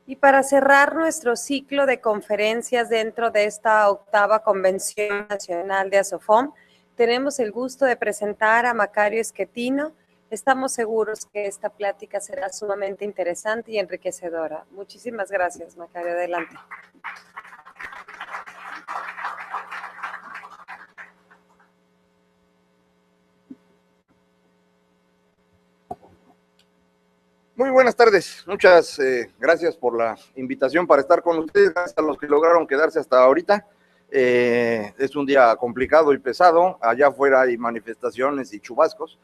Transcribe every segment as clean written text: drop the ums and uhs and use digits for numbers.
Y para cerrar nuestro ciclo de conferencias dentro de esta 8ª Convención Nacional de ASOFOM, tenemos el gusto de presentar a Macario Schettino. Estamos seguros que esta plática será sumamente interesante y enriquecedora. Muchísimas gracias, Macario. Adelante. Muy buenas tardes, muchas gracias por la invitación para estar con ustedes, gracias a los que lograron quedarse hasta ahorita. Es un día complicado y pesado, allá afuera hay manifestaciones y chubascos,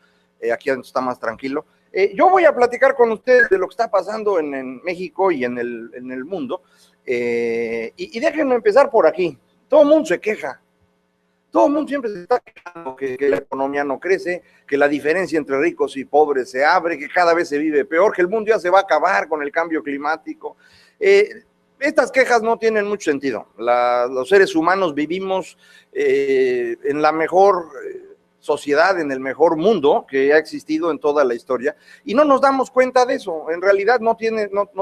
aquí está más tranquilo. Yo voy a platicar con ustedes de lo que está pasando en México y en el mundo, y déjenme empezar por aquí. Todo el mundo se queja. Todo el mundo siempre se está quejando que la economía no crece, que la diferencia entre ricos y pobres se abre, que cada vez se vive peor, que el mundo ya se va a acabar con el cambio climático. Estas quejas no tienen mucho sentido. Los seres humanos vivimos en la mejor sociedad, en el mejor mundo que ha existido en toda la historia, y no nos damos cuenta de eso. En realidad no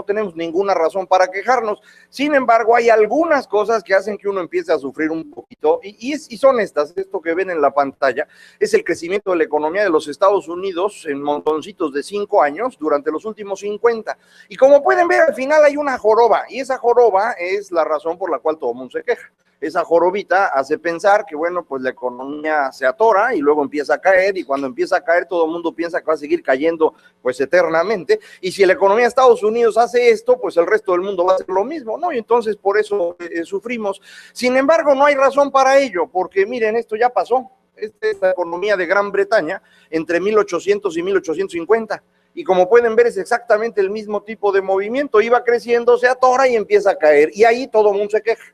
tenemos ninguna razón para quejarnos. Sin embargo, hay algunas cosas que hacen que uno empiece a sufrir un poquito, y son estas. Esto que ven en la pantalla es el crecimiento de la economía de los Estados Unidos en montoncitos de 5 años durante los últimos 50, y como pueden ver, al final hay una joroba, y esa joroba es la razón por la cual todo el mundo se queja. Esa jorobita hace pensar que, bueno, pues la economía se atora y luego empieza a caer, y cuando empieza a caer todo el mundo piensa que va a seguir cayendo pues eternamente, y si la economía de Estados Unidos hace esto, pues el resto del mundo va a hacer lo mismo, ¿no? Y entonces por eso sufrimos. Sin embargo, no hay razón para ello, porque miren, esto ya pasó. Esta es la economía de Gran Bretaña entre 1800 y 1850. Y como pueden ver, es exactamente el mismo tipo de movimiento. Iba creciendo, se atora y empieza a caer, y ahí todo el mundo se queja.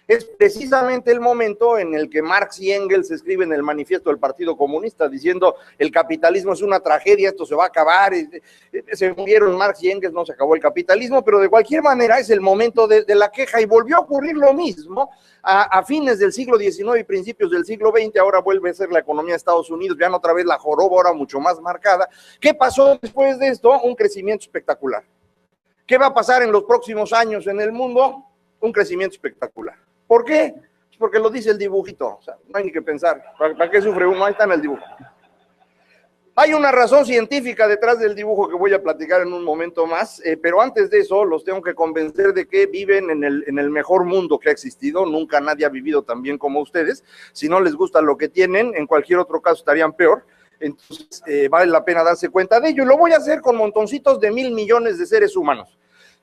Es precisamente el momento en el que Marx y Engels escriben el manifiesto del Partido Comunista diciendo: el capitalismo es una tragedia, esto se va a acabar. Se murieron Marx y Engels, no se acabó el capitalismo, pero de cualquier manera es el momento de la queja, y volvió a ocurrir lo mismo a fines del siglo XIX y principios del siglo XX. Ahora vuelve a ser la economía de Estados Unidos, vean otra vez la joroba, ahora mucho más marcada. ¿Qué pasó después de esto? Un crecimiento espectacular. ¿Qué va a pasar en los próximos años en el mundo? Un crecimiento espectacular. ¿Por qué? Porque lo dice el dibujito, o sea, no hay ni que pensar. ¿Para qué sufre uno? Ahí está en el dibujo. Hay una razón científica detrás del dibujo que voy a platicar en un momento más, pero antes de eso los tengo que convencer de que viven en el mejor mundo que ha existido. Nunca nadie ha vivido tan bien como ustedes. Si no les gusta lo que tienen, en cualquier otro caso estarían peor. Entonces vale la pena darse cuenta de ello, y lo voy a hacer con montoncitos de 1.000 millones de seres humanos.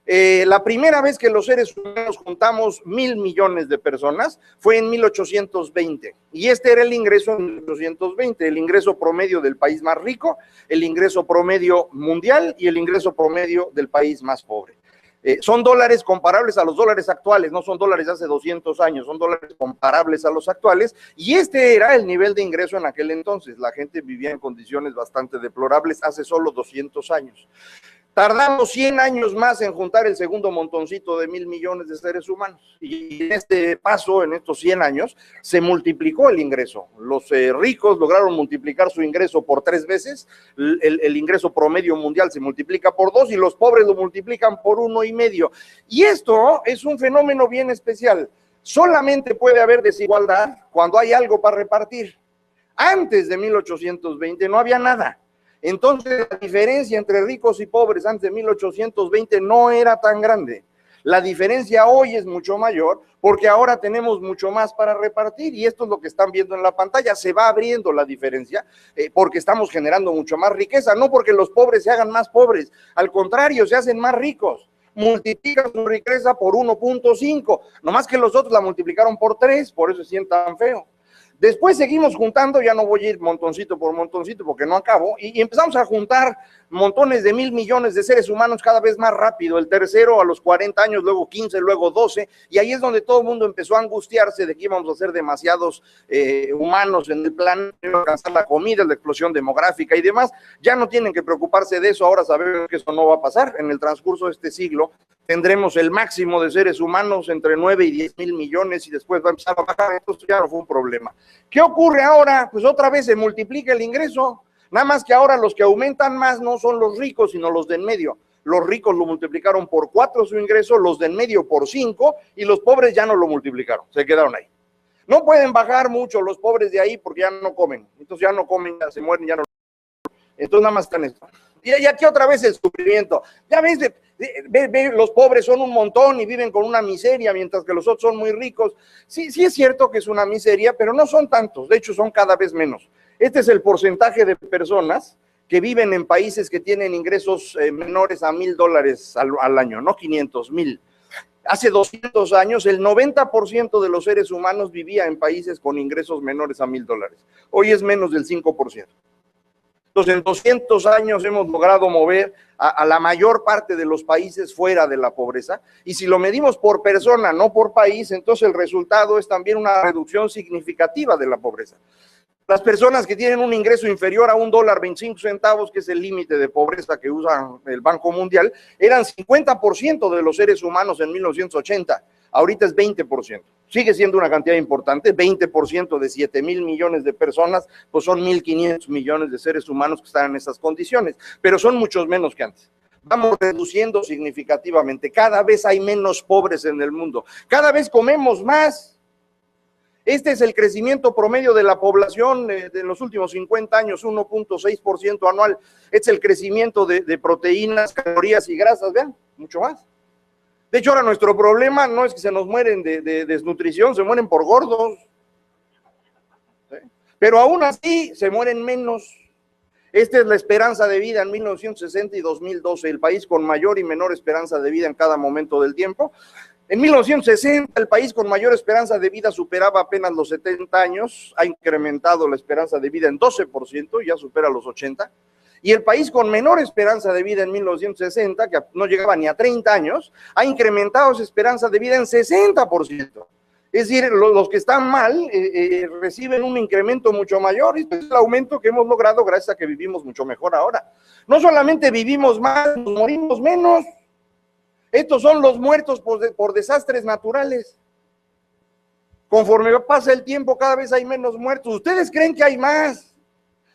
La primera vez que los seres humanos juntamos 1.000 millones de personas fue en 1820, y este era el ingreso en 1820, el ingreso promedio del país más rico, el ingreso promedio mundial y el ingreso promedio del país más pobre. Son dólares comparables a los dólares actuales, no son dólares de hace 200 años, son dólares comparables a los actuales, y este era el nivel de ingreso en aquel entonces. La gente vivía en condiciones bastante deplorables hace solo 200 años. Tardamos 100 años más en juntar el segundo montoncito de 1.000 millones de seres humanos, y en este paso, en estos 100 años, se multiplicó el ingreso. Los ricos lograron multiplicar su ingreso por 3 veces, el ingreso promedio mundial se multiplica por 2, y los pobres lo multiplican por 1,5. Y esto es un fenómeno bien especial. Solamente puede haber desigualdad cuando hay algo para repartir. Antes de 1820 no había nada. Entonces la diferencia entre ricos y pobres antes de 1820 no era tan grande. La diferencia hoy es mucho mayor porque ahora tenemos mucho más para repartir, y esto es lo que están viendo en la pantalla. Se va abriendo la diferencia porque estamos generando mucho más riqueza, no porque los pobres se hagan más pobres, al contrario, se hacen más ricos. Multiplican su riqueza por 1.5, nomás que los otros la multiplicaron por 3, por eso se sientan feo. Después seguimos juntando, ya no voy a ir montoncito por montoncito porque no acabo, y empezamos a juntar montones de 1.000 millones de seres humanos cada vez más rápido. El tercero a los 40 años, luego 15, luego 12, y ahí es donde todo el mundo empezó a angustiarse de que íbamos a ser demasiados humanos en el planeta, iba a alcanzar la comida, la explosión demográfica y demás. Ya no tienen que preocuparse de eso, ahora sabemos que eso no va a pasar. En el transcurso de este siglo tendremos el máximo de seres humanos entre 9 y 10.000 millones, y después va a empezar a bajar. Esto ya no fue un problema. ¿Qué ocurre ahora? Pues otra vez se multiplica el ingreso, nada más que ahora los que aumentan más no son los ricos, sino los de en medio. los ricos lo multiplicaron por 4 su ingreso, los de en medio por 5 y los pobres ya no lo multiplicaron, se quedaron ahí. No pueden bajar mucho los pobres de ahí porque ya no comen, entonces ya no comen, ya se mueren, ya no. Entonces nada más están esto. Y aquí otra vez el sufrimiento. Ya ves, los pobres son un montón y viven con una miseria, mientras que los otros son muy ricos. Sí, sí es cierto que es una miseria, pero no son tantos, de hecho son cada vez menos. Este es el porcentaje de personas que viven en países que tienen ingresos menores a $1,000 al año, no 500,000. Hace 200 años, el 90% de los seres humanos vivía en países con ingresos menores a $1,000. Hoy es menos del 5%. Entonces, en 200 años hemos logrado mover a la mayor parte de los países fuera de la pobreza, y si lo medimos por persona, no por país, entonces el resultado es también una reducción significativa de la pobreza. Las personas que tienen un ingreso inferior a $1.25, que es el límite de pobreza que usa el Banco Mundial, eran 50% de los seres humanos en 1980, ahorita es 20%. Sigue siendo una cantidad importante, 20% de 7,000 millones de personas, pues son 1,500 millones de seres humanos que están en esas condiciones, pero son muchos menos que antes. Vamos reduciendo significativamente, cada vez hay menos pobres en el mundo, cada vez comemos más. Este es el crecimiento promedio de la población de los últimos 50 años, 1.6% anual. Este es el crecimiento de proteínas, calorías y grasas, vean, mucho más. De hecho, ahora nuestro problema no es que se nos mueren de desnutrición, se mueren por gordos. ¿Sí? Pero aún así se mueren menos. Esta es la esperanza de vida en 1960 y 2012, el país con mayor y menor esperanza de vida en cada momento del tiempo. En 1960, el país con mayor esperanza de vida superaba apenas los 70 años, ha incrementado la esperanza de vida en 12%, ya supera los 80, y el país con menor esperanza de vida en 1960, que no llegaba ni a 30 años, ha incrementado su esperanza de vida en 60%. Es decir, los que están mal reciben un incremento mucho mayor, y este es el aumento que hemos logrado gracias a que vivimos mucho mejor ahora. No solamente vivimos más, nos morimos menos. Estos son los muertos por desastres naturales. Conforme pasa el tiempo, cada vez hay menos muertos. ¿Ustedes creen que hay más?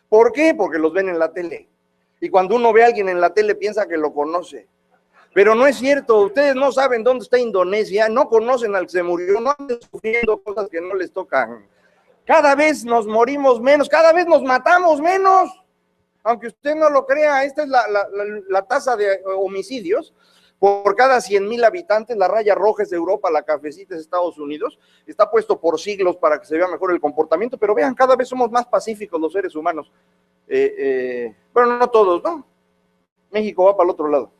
¿Por qué? Porque los ven en la tele. Y cuando uno ve a alguien en la tele, piensa que lo conoce. Pero no es cierto. Ustedes no saben dónde está Indonesia, no conocen al que se murió, no andan sufriendo cosas que no les tocan. Cada vez nos morimos menos, cada vez nos matamos menos. Aunque usted no lo crea, esta es la tasa de homicidios. Por cada 100,000 habitantes, la raya roja es Europa, la cafecita es Estados Unidos, está puesto por siglos para que se vea mejor el comportamiento, pero vean, cada vez somos más pacíficos los seres humanos. Bueno, no todos, ¿no? México va para el otro lado.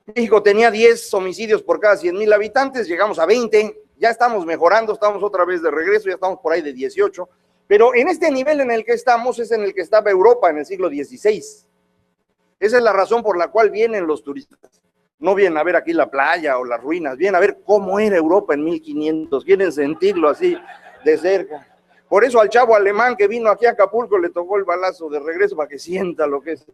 México tenía 10 homicidios por cada 100,000 habitantes, llegamos a 20, ya estamos mejorando, estamos otra vez de regreso, ya estamos por ahí de 18, pero en este nivel en el que estamos es en el que estaba Europa en el siglo XVI. Esa es la razón por la cual vienen los turistas. No vienen a ver aquí la playa o las ruinas, vienen a ver cómo era Europa en 1500, quieren sentirlo así de cerca. Por eso al chavo alemán que vino aquí a Acapulco le tocó el balazo de regreso para que sienta lo que es.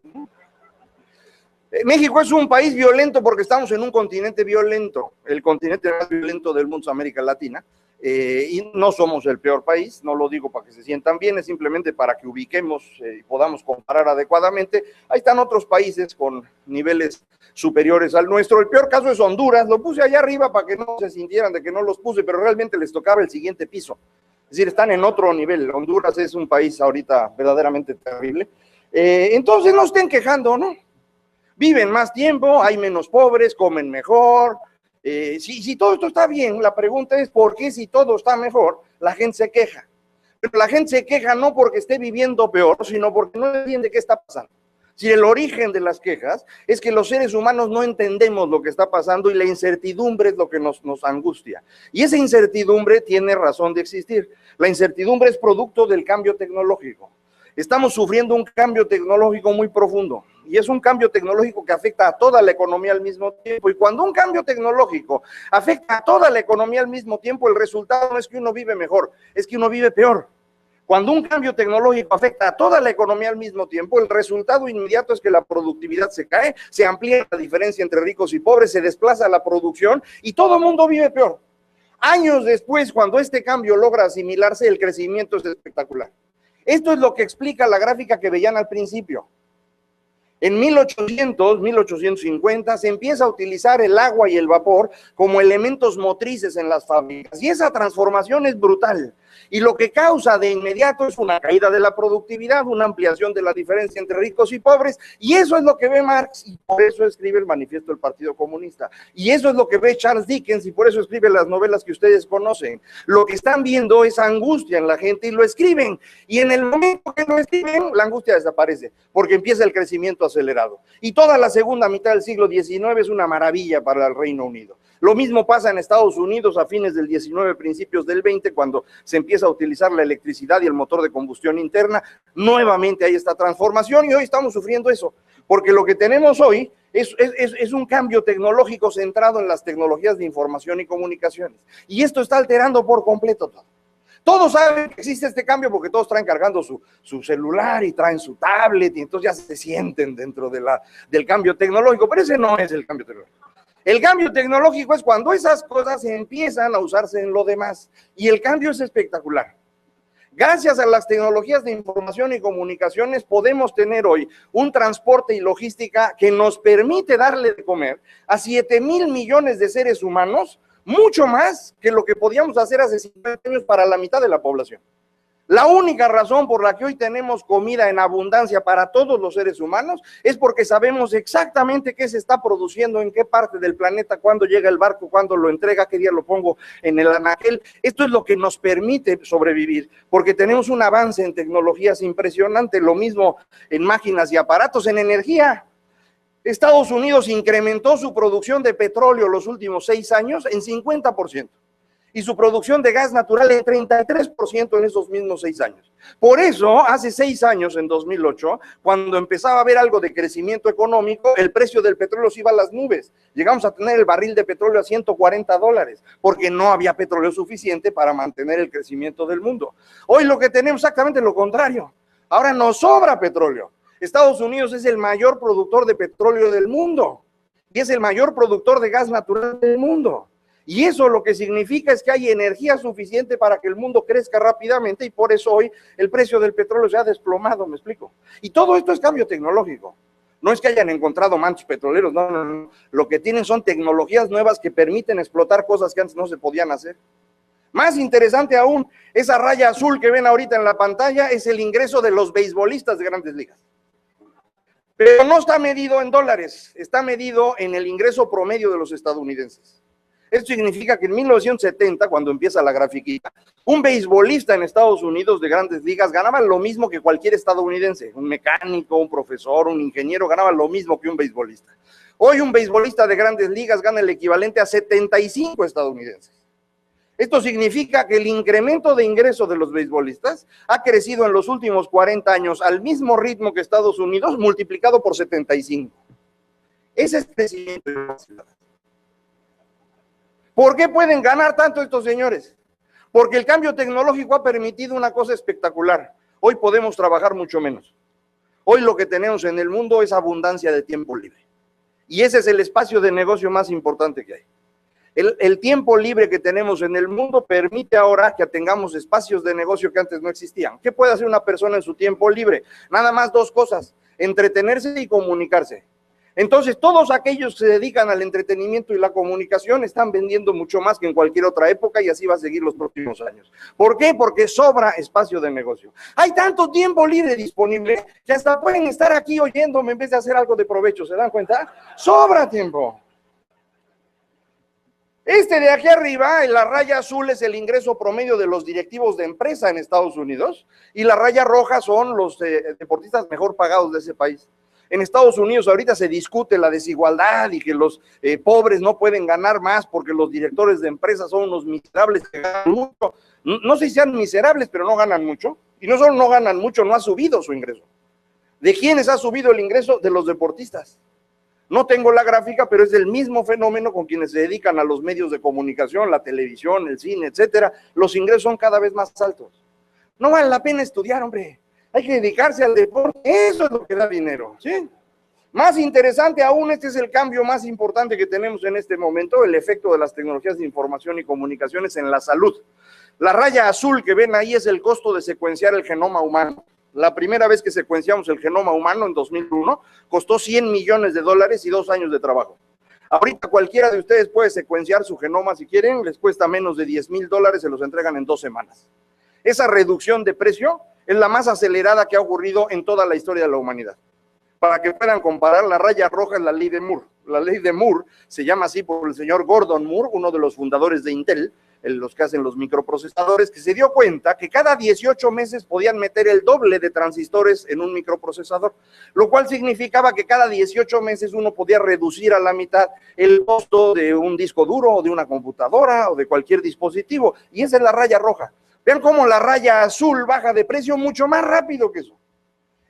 México es un país violento porque estamos en un continente violento, el continente más violento del mundo es América Latina. Y no somos el peor país, no lo digo para que se sientan bien, es simplemente para que ubiquemos y podamos comparar adecuadamente. Ahí están otros países con niveles superiores al nuestro. El peor caso es Honduras, lo puse allá arriba para que no se sintieran de que no los puse, pero realmente les tocaba el siguiente piso. Es decir, están en otro nivel. Honduras es un país ahorita verdaderamente terrible. Entonces no estén quejando, ¿no? Viven más tiempo, hay menos pobres, comen mejor. Si todo esto está bien, la pregunta es ¿por qué si todo está mejor, la gente se queja? Pero la gente se queja no porque esté viviendo peor, sino porque no entiende qué está pasando. Si el origen de las quejas es que los seres humanos no entendemos lo que está pasando y la incertidumbre es lo que nos angustia. Y esa incertidumbre tiene razón de existir. La incertidumbre es producto del cambio tecnológico. Estamos sufriendo un cambio tecnológico muy profundo y es un cambio tecnológico que afecta a toda la economía al mismo tiempo, y cuando un cambio tecnológico afecta a toda la economía al mismo tiempo, el resultado no es que uno vive mejor, es que uno vive peor. Cuando un cambio tecnológico afecta a toda la economía al mismo tiempo, el resultado inmediato es que la productividad se cae, se amplía la diferencia entre ricos y pobres, se desplaza la producción y todo el mundo vive peor. Años después, cuando este cambio logra asimilarse, el crecimiento es espectacular. Esto es lo que explica la gráfica que veían al principio. En 1850 se empieza a utilizar el agua y el vapor como elementos motrices en las fábricas y esa transformación es brutal. Y lo que causa de inmediato es una caída de la productividad, una ampliación de la diferencia entre ricos y pobres, y eso es lo que ve Marx, y por eso escribe el Manifiesto del Partido Comunista, y eso es lo que ve Charles Dickens, y por eso escribe las novelas que ustedes conocen. Lo que están viendo es angustia en la gente, y lo escriben, y en el momento que lo escriben, la angustia desaparece, porque empieza el crecimiento acelerado, y toda la segunda mitad del siglo XIX es una maravilla para el Reino Unido. Lo mismo pasa en Estados Unidos a fines del 19, principios del 20, cuando se empieza a utilizar la electricidad y el motor de combustión interna. Nuevamente hay esta transformación y hoy estamos sufriendo eso, porque lo que tenemos hoy es un cambio tecnológico centrado en las tecnologías de información y comunicaciones. Y esto está alterando por completo todo. Todos saben que existe este cambio porque todos traen cargando su celular y traen su tablet y entonces ya se sienten dentro del cambio tecnológico, pero ese no es el cambio tecnológico. El cambio tecnológico es cuando esas cosas empiezan a usarse en lo demás y el cambio es espectacular. Gracias a las tecnologías de información y comunicaciones podemos tener hoy un transporte y logística que nos permite darle de comer a 7,000 millones de seres humanos, mucho más que lo que podíamos hacer hace 50 años para la mitad de la población. La única razón por la que hoy tenemos comida en abundancia para todos los seres humanos es porque sabemos exactamente qué se está produciendo, en qué parte del planeta, cuándo llega el barco, cuándo lo entrega, qué día lo pongo en el anaquel. Esto es lo que nos permite sobrevivir, porque tenemos un avance en tecnologías impresionante, lo mismo en máquinas y aparatos, en energía. Estados Unidos incrementó su producción de petróleo los últimos 6 años en 50%. Y su producción de gas natural en 33% en esos mismos 6 años. Por eso, hace 6 años, en 2008, cuando empezaba a haber algo de crecimiento económico, el precio del petróleo se iba a las nubes. Llegamos a tener el barril de petróleo a $140, porque no había petróleo suficiente para mantener el crecimiento del mundo. Hoy lo que tenemos es exactamente lo contrario. Ahora nos sobra petróleo. Estados Unidos es el mayor productor de petróleo del mundo y es el mayor productor de gas natural del mundo. Y eso lo que significa es que hay energía suficiente para que el mundo crezca rápidamente y por eso hoy el precio del petróleo se ha desplomado, ¿me explico? Y todo esto es cambio tecnológico. No es que hayan encontrado mantos petroleros, no. Lo que tienen son tecnologías nuevas que permiten explotar cosas que antes no se podían hacer. Más interesante aún, esa raya azul que ven ahorita en la pantalla es el ingreso de los beisbolistas de Grandes Ligas. Pero no está medido en dólares, está medido en el ingreso promedio de los estadounidenses. Esto significa que en 1970, cuando empieza la grafiquita, un beisbolista en Estados Unidos de Grandes Ligas ganaba lo mismo que cualquier estadounidense, un mecánico, un profesor, un ingeniero, ganaba lo mismo que un beisbolista. Hoy un beisbolista de Grandes Ligas gana el equivalente a 75 estadounidenses. Esto significa que el incremento de ingreso de los beisbolistas ha crecido en los últimos 40 años al mismo ritmo que Estados Unidos, multiplicado por 75. Ese es el crecimiento de la ciudad. ¿Por qué pueden ganar tanto estos señores? Porque el cambio tecnológico ha permitido una cosa espectacular. Hoy podemos trabajar mucho menos. Hoy lo que tenemos en el mundo es abundancia de tiempo libre. Y ese es el espacio de negocio más importante que hay. El tiempo libre que tenemos en el mundo permite ahora que tengamos espacios de negocio que antes no existían. ¿Qué puede hacer una persona en su tiempo libre? Nada más 2 cosas, entretenerse y comunicarse. Entonces, todos aquellos que se dedican al entretenimiento y la comunicación están vendiendo mucho más que en cualquier otra época y así va a seguir los próximos años. ¿Por qué? Porque sobra espacio de negocio. Hay tanto tiempo libre disponible que hasta pueden estar aquí oyéndome en vez de hacer algo de provecho. ¿Se dan cuenta? Sobra tiempo. Este de aquí arriba, en la raya azul, es el ingreso promedio de los directivos de empresa en Estados Unidos y la raya roja son los deportistas mejor pagados de ese país. En Estados Unidos ahorita se discute la desigualdad y que los pobres no pueden ganar más porque los directores de empresas son unos miserables que ganan mucho. No sé si sean miserables, pero no ganan mucho. Y no solo no ganan mucho, no ha subido su ingreso. ¿De quiénes ha subido el ingreso? De los deportistas. No tengo la gráfica, pero es el mismo fenómeno con quienes se dedican a los medios de comunicación, la televisión, el cine, etcétera. Los ingresos son cada vez más altos. No vale la pena estudiar, hombre. Hay que dedicarse al deporte, eso es lo que da dinero, ¿sí? Más interesante aún, este es el cambio más importante que tenemos en este momento, el efecto de las tecnologías de información y comunicaciones en la salud. La raya azul que ven ahí es el costo de secuenciar el genoma humano. La primera vez que secuenciamos el genoma humano en 2001 costó $100 millones y 2 años de trabajo. Ahorita cualquiera de ustedes puede secuenciar su genoma si quieren, les cuesta menos de $10,000, se los entregan en 2 semanas. Esa reducción de precio es la más acelerada que ha ocurrido en toda la historia de la humanidad. Para que puedan comparar, la raya roja es la ley de Moore. La ley de Moore se llama así por el señor Gordon Moore, uno de los fundadores de Intel, los que hacen los microprocesadores, que se dio cuenta que cada 18 meses podían meter el doble de transistores en un microprocesador, lo cual significaba que cada 18 meses uno podía reducir a la mitad el costo de un disco duro o de una computadora o de cualquier dispositivo, y esa es la raya roja. Vean cómo la raya azul baja de precio mucho más rápido que eso.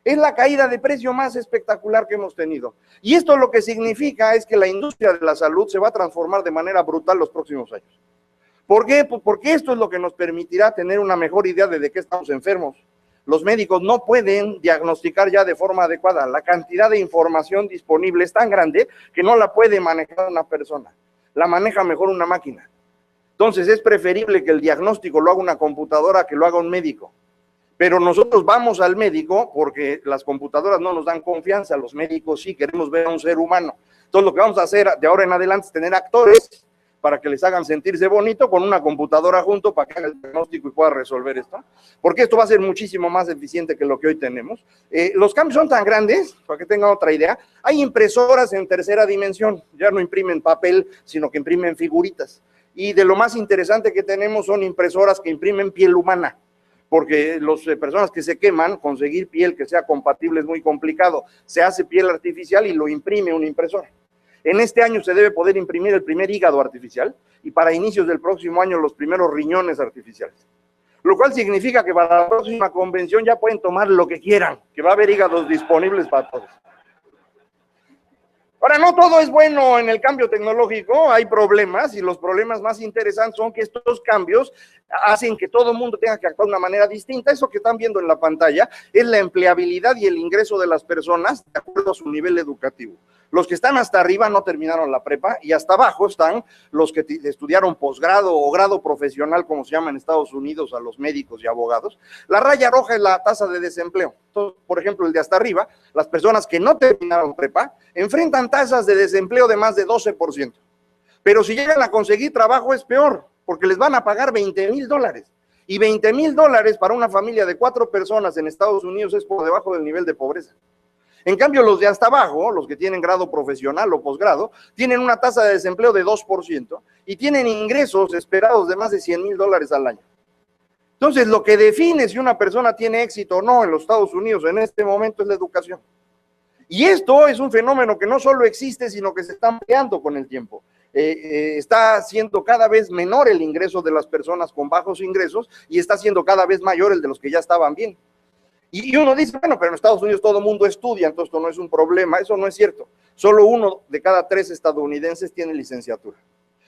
Es la caída de precio más espectacular que hemos tenido. Y esto lo que significa es que la industria de la salud se va a transformar de manera brutal los próximos años. ¿Por qué? Pues porque esto es lo que nos permitirá tener una mejor idea de qué estamos enfermos. Los médicos no pueden diagnosticar ya de forma adecuada. La cantidad de información disponible es tan grande que no la puede manejar una persona. La maneja mejor una máquina. Entonces es preferible que el diagnóstico lo haga una computadora que lo haga un médico. Pero nosotros vamos al médico porque las computadoras no nos dan confianza, los médicos sí queremos ver a un ser humano. Entonces lo que vamos a hacer de ahora en adelante es tener actores para que les hagan sentirse bonito con una computadora junto para que haga el diagnóstico y pueda resolver esto, porque esto va a ser muchísimo más eficiente que lo que hoy tenemos. Los cambios son tan grandes, para que tengan otra idea, hay impresoras en tercera dimensión, ya no imprimen papel, sino que imprimen figuritas, y de lo más interesante que tenemos son impresoras que imprimen piel humana, porque las personas que se queman, conseguir piel que sea compatible es muy complicado, se hace piel artificial y lo imprime una impresora. En este año se debe poder imprimir el primer hígado artificial y para inicios del próximo año los primeros riñones artificiales. Lo cual significa que para la próxima convención ya pueden tomar lo que quieran, que va a haber hígados disponibles para todos. Ahora, no todo es bueno en el cambio tecnológico, hay problemas y los problemas más interesantes son que estos cambios hacen que todo el mundo tenga que actuar de una manera distinta. Eso que están viendo en la pantalla es la empleabilidad y el ingreso de las personas de acuerdo a su nivel educativo. Los que están hasta arriba no terminaron la prepa y hasta abajo están los que estudiaron posgrado o grado profesional, como se llama en Estados Unidos a los médicos y abogados. La raya roja es la tasa de desempleo. Entonces, por ejemplo, el de hasta arriba, las personas que no terminaron prepa enfrentan tasas de desempleo de más de 12%. Pero si llegan a conseguir trabajo es peor, porque les van a pagar $20,000. Y $20,000 para una familia de 4 personas en Estados Unidos es por debajo del nivel de pobreza. En cambio, los de hasta abajo, los que tienen grado profesional o posgrado, tienen una tasa de desempleo de 2% y tienen ingresos esperados de más de $100,000 al año. Entonces, lo que define si una persona tiene éxito o no en los Estados Unidos en este momento es la educación. Y esto es un fenómeno que no solo existe, sino que se está ampliando con el tiempo. Está siendo cada vez menor el ingreso de las personas con bajos ingresos y está siendo cada vez mayor el de los que ya estaban bien. Y uno dice, bueno, pero en Estados Unidos todo el mundo estudia, entonces esto no es un problema. Eso no es cierto. Solo 1 de cada 3 estadounidenses tiene licenciatura.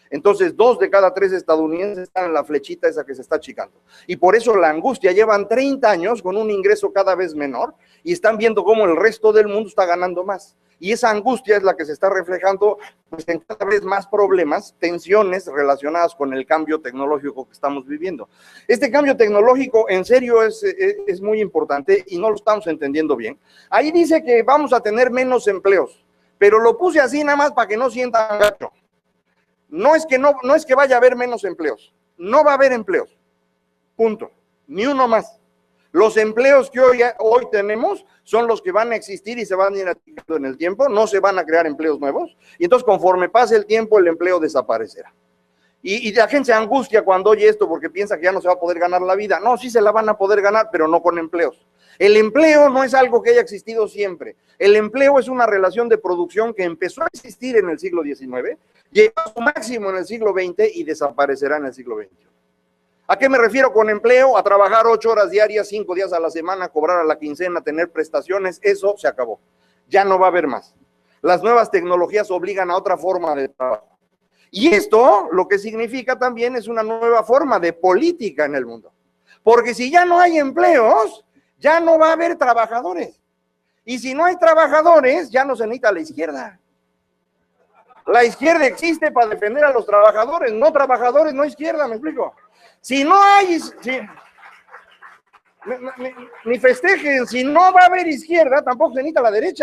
Entonces, 2 de cada 3 estadounidenses están en la flechita esa que se está achicando. Y por eso la angustia, llevan 30 años con un ingreso cada vez menor y están viendo cómo el resto del mundo está ganando más. Y esa angustia es la que se está reflejando pues, en cada vez más problemas, tensiones relacionadas con el cambio tecnológico que estamos viviendo. Este cambio tecnológico en serio es muy importante y no lo estamos entendiendo bien. Ahí dice que vamos a tener menos empleos, pero lo puse así nada más para que no sientan gacho. No es que vaya a haber menos empleos, no va a haber empleos, punto, ni uno más. Los empleos que hoy tenemos son los que van a existir y se van a ir achicando en el tiempo, no se van a crear empleos nuevos, y entonces conforme pase el tiempo el empleo desaparecerá. Y la gente se angustia cuando oye esto porque piensa que ya no se va a poder ganar la vida. No, sí se la van a poder ganar, pero no con empleos. El empleo no es algo que haya existido siempre. El empleo es una relación de producción que empezó a existir en el siglo XIX, llegó a su máximo en el siglo XX y desaparecerá en el siglo XXI. ¿A qué me refiero con empleo? A trabajar 8 horas diarias, 5 días a la semana, cobrar a la quincena, tener prestaciones, eso se acabó. Ya no va a haber más. Las nuevas tecnologías obligan a otra forma de trabajo. Y esto lo que significa también es una nueva forma de política en el mundo. Porque si ya no hay empleos, ya no va a haber trabajadores. Y si no hay trabajadores, ya no se necesita la izquierda. La izquierda existe para defender a los trabajadores, no izquierda, ¿me explico? Si no hay... Ni festejen, si no va a haber izquierda, tampoco se necesita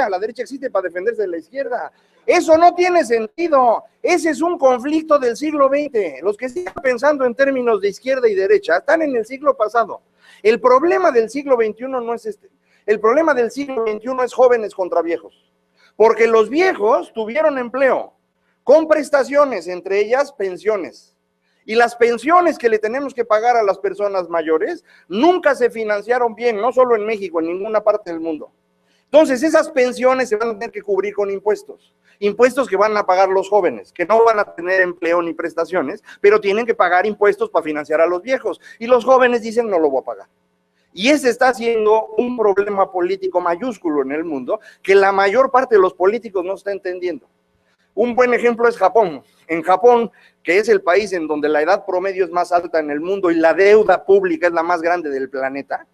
la derecha existe para defenderse de la izquierda. Eso no tiene sentido, ese es un conflicto del siglo XX. Los que sigan pensando en términos de izquierda y derecha están en el siglo pasado. El problema del siglo XXI no es este, el problema del siglo XXI es jóvenes contra viejos, porque los viejos tuvieron empleo con prestaciones, entre ellas pensiones. Y las pensiones que le tenemos que pagar a las personas mayores nunca se financiaron bien, no solo en México, en ninguna parte del mundo. Entonces, esas pensiones se van a tener que cubrir con impuestos. Impuestos que van a pagar los jóvenes, que no van a tener empleo ni prestaciones, pero tienen que pagar impuestos para financiar a los viejos. Y los jóvenes dicen, no lo voy a pagar. Y ese está siendo un problema político mayúsculo en el mundo, que la mayor parte de los políticos no está entendiendo. Un buen ejemplo es Japón. En Japón, que es el país en donde la edad promedio es más alta en el mundo y la deuda pública es la más grande del planeta,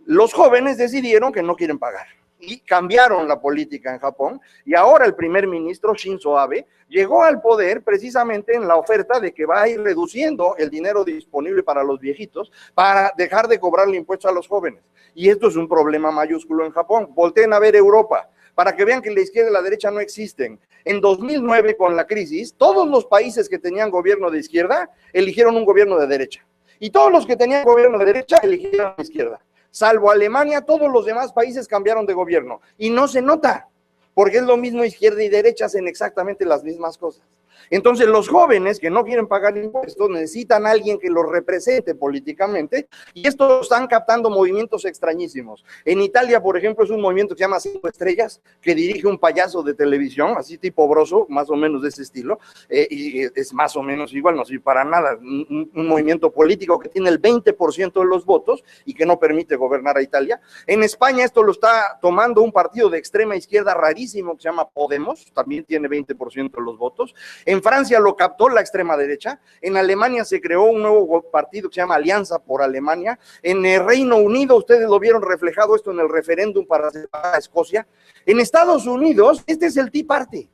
los jóvenes decidieron que no quieren pagar y cambiaron la política en Japón, y ahora el primer ministro Shinzo Abe llegó al poder precisamente en la oferta de que va a ir reduciendo el dinero disponible para los viejitos para dejar de cobrarle impuestos a los jóvenes. Y esto es un problema mayúsculo en Japón. Volteen a ver Europa, para que vean que la izquierda y la derecha no existen. En 2009, con la crisis, todos los países que tenían gobierno de izquierda eligieron un gobierno de derecha. Y todos los que tenían gobierno de derecha eligieron de izquierda. Salvo Alemania, todos los demás países cambiaron de gobierno. Y no se nota, porque es lo mismo, izquierda y derecha hacen exactamente las mismas cosas. Entonces los jóvenes que no quieren pagar impuestos necesitan a alguien que los represente políticamente, y esto están captando movimientos extrañísimos. En Italia, por ejemplo, es un movimiento que se llama 5 Estrellas, que dirige un payaso de televisión, así tipo Broso, más o menos de ese estilo, y es más o menos igual, no sirve para nada, un movimiento político que tiene el 20% de los votos y que no permite gobernar a Italia. En España esto lo está tomando un partido de extrema izquierda rarísimo que se llama Podemos, también tiene 20% de los votos. En Francia lo captó la extrema derecha, en Alemania se creó un nuevo partido que se llama Alianza por Alemania, en el Reino Unido ustedes lo vieron reflejado esto en el referéndum para separar a Escocia. En Estados Unidos este es el Tea Party.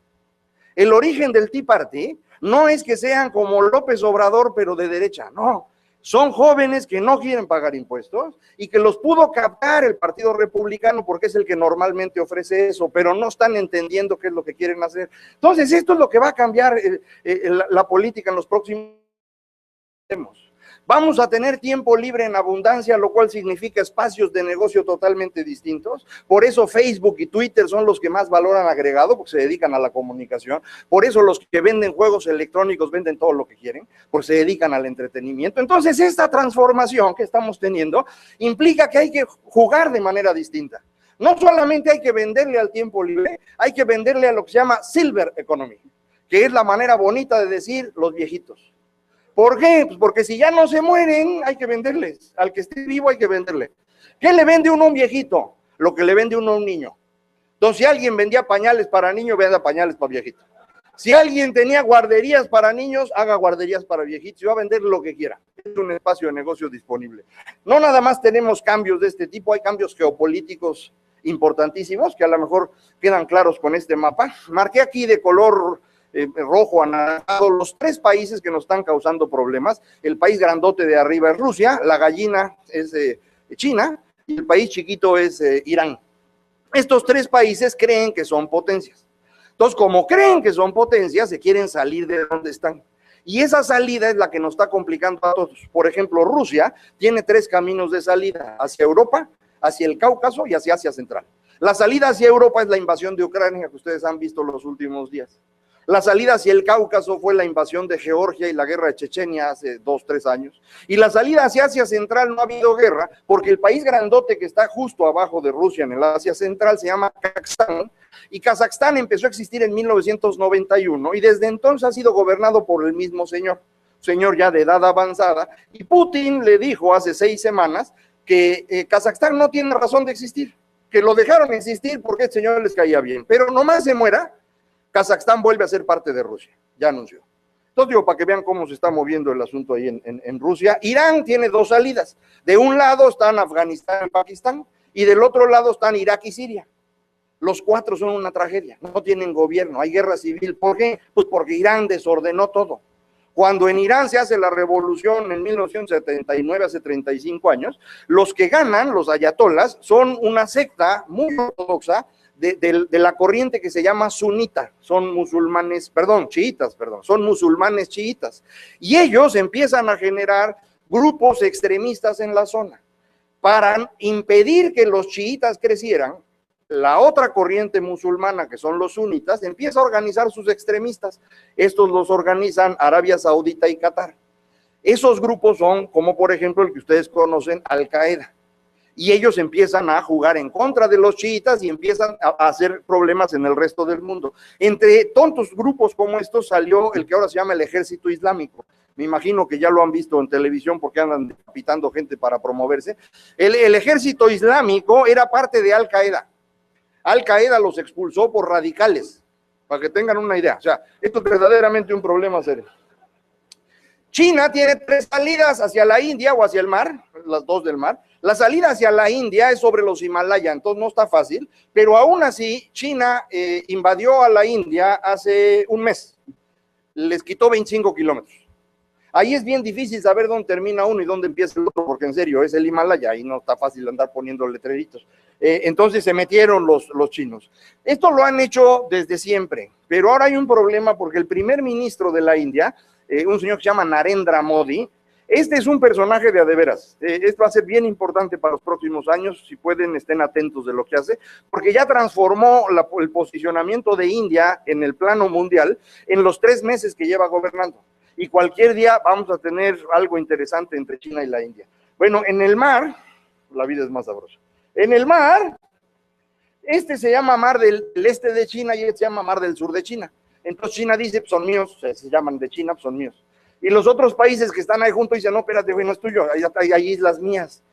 El origen del Tea Party no es que sean como López Obrador pero de derecha, no. Son jóvenes que no quieren pagar impuestos y que los pudo captar el Partido Republicano porque es el que normalmente ofrece eso, pero no están entendiendo qué es lo que quieren hacer. Entonces, esto es lo que va a cambiar la política en los próximos años. Vamos a tener tiempo libre en abundancia, lo cual significa espacios de negocio totalmente distintos. Por eso Facebook y Twitter son los que más valoran agregado, porque se dedican a la comunicación. Por eso los que venden juegos electrónicos venden todo lo que quieren, porque se dedican al entretenimiento. Entonces, esta transformación que estamos teniendo implica que hay que jugar de manera distinta. No solamente hay que venderle al tiempo libre, hay que venderle a lo que se llama Silver Economy, que es la manera bonita de decir los viejitos. ¿Por qué? Pues porque si ya no se mueren, hay que venderles. Al que esté vivo hay que venderle. ¿Qué le vende uno a un viejito? Lo que le vende uno a un niño. Entonces, si alguien vendía pañales para niños, venda pañales para viejitos. Si alguien tenía guarderías para niños, haga guarderías para viejitos y va a vender lo que quiera. Es un espacio de negocio disponible. No nada más tenemos cambios de este tipo, hay cambios geopolíticos importantísimos que a lo mejor quedan claros con este mapa. Marqué aquí de color rojo, anaranjado, los 3 países que nos están causando problemas. El país grandote de arriba es Rusia, la gallina es China y el país chiquito es Irán. Estos 3 países creen que son potencias. Entonces, como creen que son potencias, se quieren salir de donde están. Y esa salida es la que nos está complicando a todos. Por ejemplo, Rusia tiene 3 caminos de salida: hacia Europa, hacia el Cáucaso y hacia Asia Central. La salida hacia Europa es la invasión de Ucrania que ustedes han visto los últimos días. La salida hacia el Cáucaso fue la invasión de Georgia y la guerra de Chechenia hace 2, 3 años. Y la salida hacia Asia Central no ha habido guerra porque el país grandote que está justo abajo de Rusia en el Asia Central se llama Kazajstán. Y Kazajstán empezó a existir en 1991 y desde entonces ha sido gobernado por el mismo señor ya de edad avanzada. Y Putin le dijo hace 6 semanas que Kazajstán no tiene razón de existir, que lo dejaron existir porque el señor les caía bien. Pero nomás se muera, Kazajstán vuelve a ser parte de Rusia, ya anunció. Entonces digo, para que vean cómo se está moviendo el asunto ahí en Rusia. Irán tiene 2 salidas. De un lado están Afganistán y Pakistán, y del otro lado están Irak y Siria. Los 4 son una tragedia, no tienen gobierno, hay guerra civil. ¿Por qué? Pues porque Irán desordenó todo. Cuando en Irán se hace la revolución en 1979, hace 35 años, los que ganan, los ayatolás, son una secta muy ortodoxa de la corriente que se llama sunita, son musulmanes, chiitas, son musulmanes chiitas. Y ellos empiezan a generar grupos extremistas en la zona para impedir que los chiitas crecieran. La otra corriente musulmana, que son los sunitas, empieza a organizar sus extremistas. Estos los organizan Arabia Saudita y Qatar. Esos grupos son, como por ejemplo el que ustedes conocen, Al-Qaeda. Y ellos empiezan a jugar en contra de los chiitas y empiezan a hacer problemas en el resto del mundo. Entre tontos grupos como estos salió el que ahora se llama el Ejército Islámico. Me imagino que ya lo han visto en televisión porque andan decapitando gente para promoverse. El Ejército Islámico era parte de Al-Qaeda. Al-Qaeda los expulsó por radicales, para que tengan una idea. O sea, esto es verdaderamente un problema serio. China tiene 3 salidas hacia la India o hacia el mar, las 2 del mar. La salida hacia la India es sobre los Himalaya, entonces no está fácil, pero aún así China invadió a la India hace un mes, les quitó 25 kilómetros. Ahí es bien difícil saber dónde termina uno y dónde empieza el otro, porque en serio, es el Himalaya, y no está fácil andar poniendo letreritos. Entonces se metieron los chinos. Esto lo han hecho desde siempre, pero ahora hay un problema porque el primer ministro de la India, un señor que se llama Narendra Modi, este es un personaje de a de veras. Esto va a ser bien importante para los próximos años, si pueden estén atentos de lo que hace, porque ya transformó el posicionamiento de India en el plano mundial en los 3 meses que lleva gobernando. Y cualquier día vamos a tener algo interesante entre China y la India. Bueno, en el mar, la vida es más sabrosa. En el mar, este se llama Mar del Este de China y este se llama Mar del Sur de China. Entonces China dice, pues son míos, se llaman de China, pues son míos. Y los otros países que están ahí juntos dicen, no, espérate, güey, no es tuyo, hay islas mías.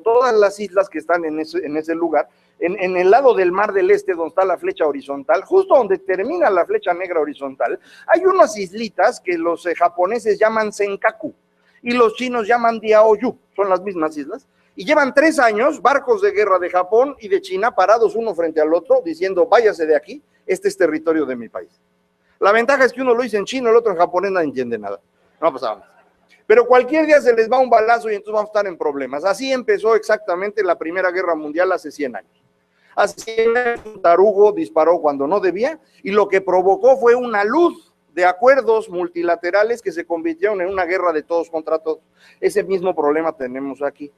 Todas las islas que están en ese lugar, en el lado del Mar del Este, donde está la flecha horizontal, justo donde termina la flecha negra horizontal, hay unas islitas que los japoneses llaman Senkaku y los chinos llaman Diaoyu, son las mismas islas, y llevan 3 años barcos de guerra de Japón y de China parados uno frente al otro, diciendo, váyase de aquí, este es territorio de mi país. La ventaja es que uno lo dice en chino, el otro en japonés, no entiende nada, no pasaba nada. Pero cualquier día se les va un balazo y entonces vamos a estar en problemas. Así empezó exactamente la Primera Guerra Mundial hace 100 años. Hace 100 años un tarugo disparó cuando no debía y lo que provocó fue una luz de acuerdos multilaterales que se convirtieron en una guerra de todos contra todos. Ese mismo problema tenemos aquí.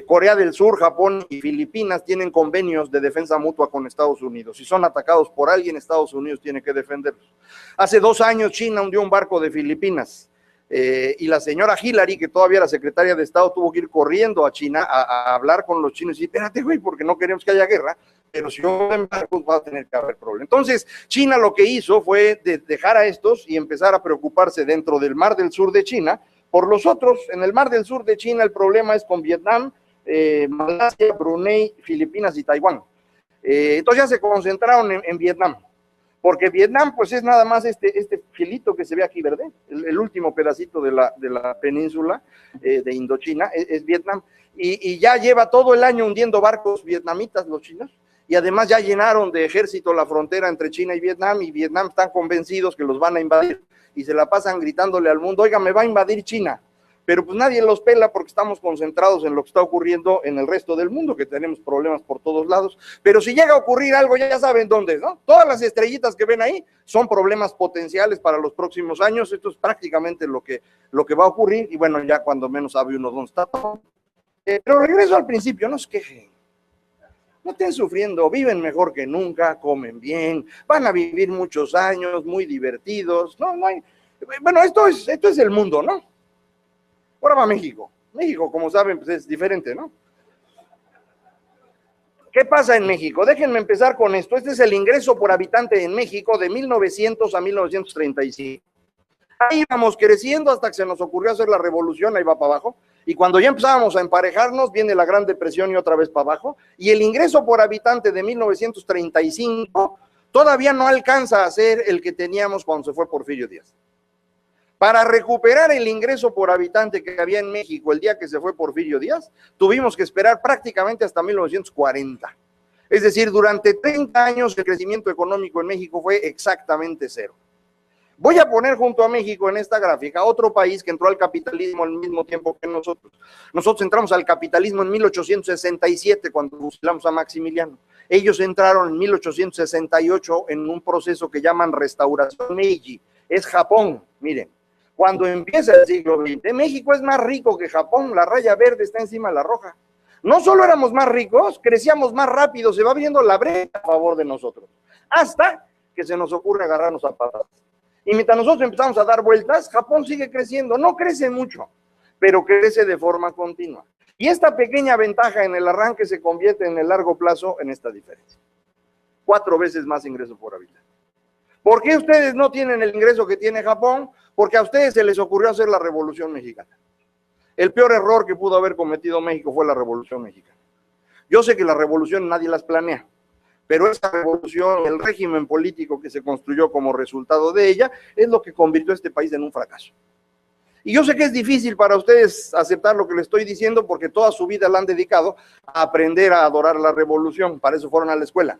Corea del Sur, Japón y Filipinas tienen convenios de defensa mutua con Estados Unidos. Si son atacados por alguien, Estados Unidos tiene que defenderlos. Hace 2 años China hundió un barco de Filipinas. Y la señora Hillary, que todavía era secretaria de Estado, tuvo que ir corriendo a China a hablar con los chinos y decir, espérate, güey, porque no queremos que haya guerra, pero si no hay barcos va a tener que haber problema. Entonces, China lo que hizo fue dejar a estos y empezar a preocuparse dentro del Mar del Sur de China por los otros. En el Mar del Sur de China el problema es con Vietnam, Malasia, Brunei, Filipinas y Taiwán. Entonces ya se concentraron en Vietnam. Porque Vietnam, pues es nada más este filito que se ve aquí, ¿verdad? El último pedacito de la península de Indochina, es Vietnam. Y ya lleva todo el año hundiendo barcos vietnamitas los chinos. Y además ya llenaron de ejército la frontera entre China y Vietnam están convencidos que los van a invadir. Y se la pasan gritándole al mundo, oiga, me va a invadir China. Pero pues nadie los pela porque estamos concentrados en lo que está ocurriendo en el resto del mundo, que tenemos problemas por todos lados. Pero si llega a ocurrir algo, ya saben dónde, ¿no? Todas las estrellitas que ven ahí son problemas potenciales para los próximos años. Esto es prácticamente lo que va a ocurrir. Y bueno, ya cuando menos sabe uno dónde está. Pero regreso al principio, no se quejen. No estén sufriendo, viven mejor que nunca, comen bien, van a vivir muchos años, muy divertidos. No hay... Bueno, esto es el mundo, ¿no? Ahora va México. México, como saben, pues es diferente, ¿no? ¿Qué pasa en México? Déjenme empezar con esto. Este es el ingreso por habitante en México de 1900 a 1935. Ahí íbamos creciendo hasta que se nos ocurrió hacer la revolución, ahí va para abajo. Y cuando ya empezábamos a emparejarnos, viene la Gran Depresión y otra vez para abajo. Y el ingreso por habitante de 1935 todavía no alcanza a ser el que teníamos cuando se fue Porfirio Díaz. Para recuperar el ingreso por habitante que había en México el día que se fue Porfirio Díaz, tuvimos que esperar prácticamente hasta 1940. Es decir, durante 30 años el crecimiento económico en México fue exactamente 0. Voy a poner junto a México en esta gráfica otro país que entró al capitalismo al mismo tiempo que nosotros. Nosotros entramos al capitalismo en 1867 cuando fusilamos a Maximiliano. Ellos entraron en 1868 en un proceso que llaman restauración Meiji. Es Japón, miren. Cuando empieza el siglo XX, México es más rico que Japón, la raya verde está encima de la roja. No solo éramos más ricos, crecíamos más rápido, se va abriendo la brecha a favor de nosotros, hasta que se nos ocurre agarrarnos a patadas. Y mientras nosotros empezamos a dar vueltas, Japón sigue creciendo, no crece mucho, pero crece de forma continua. Y esta pequeña ventaja en el arranque se convierte en el largo plazo en esta diferencia. 4 veces más ingreso por habitante. ¿Por qué ustedes no tienen el ingreso que tiene Japón? Porque a ustedes se les ocurrió hacer la Revolución Mexicana. El peor error que pudo haber cometido México fue la Revolución Mexicana. Yo sé que la revolución nadie las planea, pero esa revolución, el régimen político que se construyó como resultado de ella, es lo que convirtió a este país en un fracaso. Y yo sé que es difícil para ustedes aceptar lo que les estoy diciendo, porque toda su vida la han dedicado a aprender a adorar la revolución, para eso fueron a la escuela.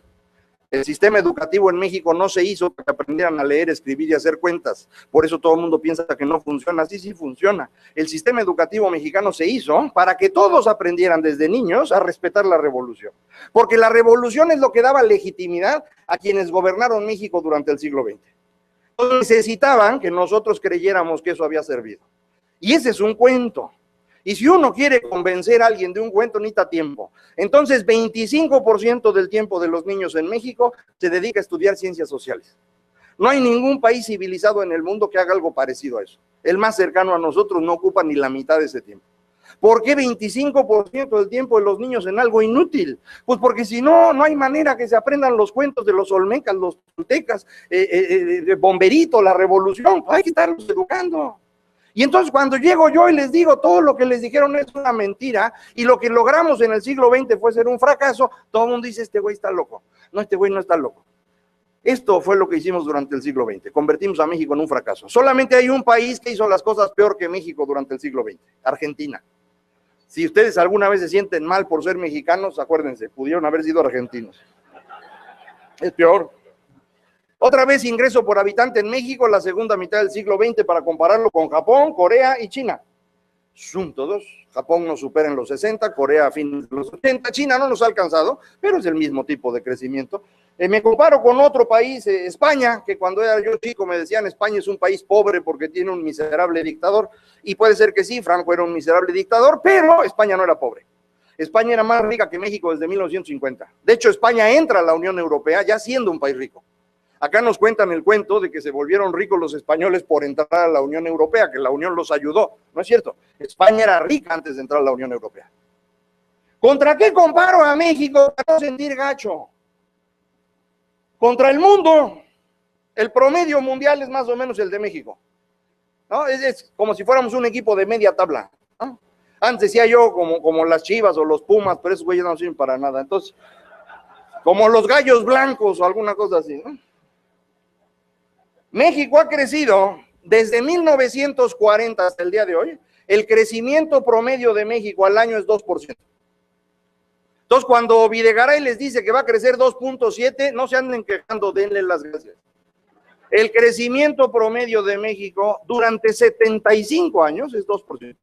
El sistema educativo en México no se hizo para que aprendieran a leer, escribir y hacer cuentas. Por eso todo el mundo piensa que no funciona. Así sí funciona. El sistema educativo mexicano se hizo para que todos aprendieran desde niños a respetar la revolución. Porque la revolución es lo que daba legitimidad a quienes gobernaron México durante el siglo XX. Entonces necesitaban que nosotros creyéramos que eso había servido. Y ese es un cuento. Y si uno quiere convencer a alguien de un cuento, necesita tiempo. Entonces, 25% del tiempo de los niños en México se dedica a estudiar ciencias sociales. No hay ningún país civilizado en el mundo que haga algo parecido a eso. El más cercano a nosotros no ocupa ni la mitad de ese tiempo. ¿Por qué 25% del tiempo de los niños en algo inútil? Pues porque si no, no hay manera que se aprendan los cuentos de los olmecas, los toltecas, de Bomberito, la revolución. Hay que estarlos educando. Y entonces cuando llego yo y les digo todo lo que les dijeron es una mentira y lo que logramos en el siglo XX fue ser un fracaso, todo el mundo dice, este güey está loco. No, este güey no está loco. Esto fue lo que hicimos durante el siglo XX, convertimos a México en un fracaso. Solamente hay un país que hizo las cosas peor que México durante el siglo XX, Argentina. Si ustedes alguna vez se sienten mal por ser mexicanos, acuérdense, pudieron haber sido argentinos. Es peor. Otra vez ingreso por habitante en México, la segunda mitad del siglo XX, para compararlo con Japón, Corea y China. Son todos. Japón nos supera en los 60, Corea a fines de los 80, China no nos ha alcanzado, pero es el mismo tipo de crecimiento. Me comparo con otro país, España, que cuando era yo chico me decían España es un país pobre porque tiene un miserable dictador, y puede ser que sí, Franco era un miserable dictador, pero España no era pobre. España era más rica que México desde 1950. De hecho, España entra a la Unión Europea ya siendo un país rico. Acá nos cuentan el cuento de que se volvieron ricos los españoles por entrar a la Unión Europea, que la Unión los ayudó. No es cierto. España era rica antes de entrar a la Unión Europea. ¿Contra qué comparo a México para no sentir gacho? Contra el mundo. El promedio mundial es más o menos el de México, ¿no? Es como si fuéramos un equipo de media tabla, ¿no? Antes decía yo como las Chivas o los Pumas, pero esos güeyes no sirven para nada. Entonces, como los Gallos Blancos o alguna cosa así, ¿no? México ha crecido desde 1940 hasta el día de hoy. El crecimiento promedio de México al año es 2%. Entonces, cuando Videgaray les dice que va a crecer 2.7, no se anden quejando, denle las gracias. El crecimiento promedio de México durante 75 años es 2%.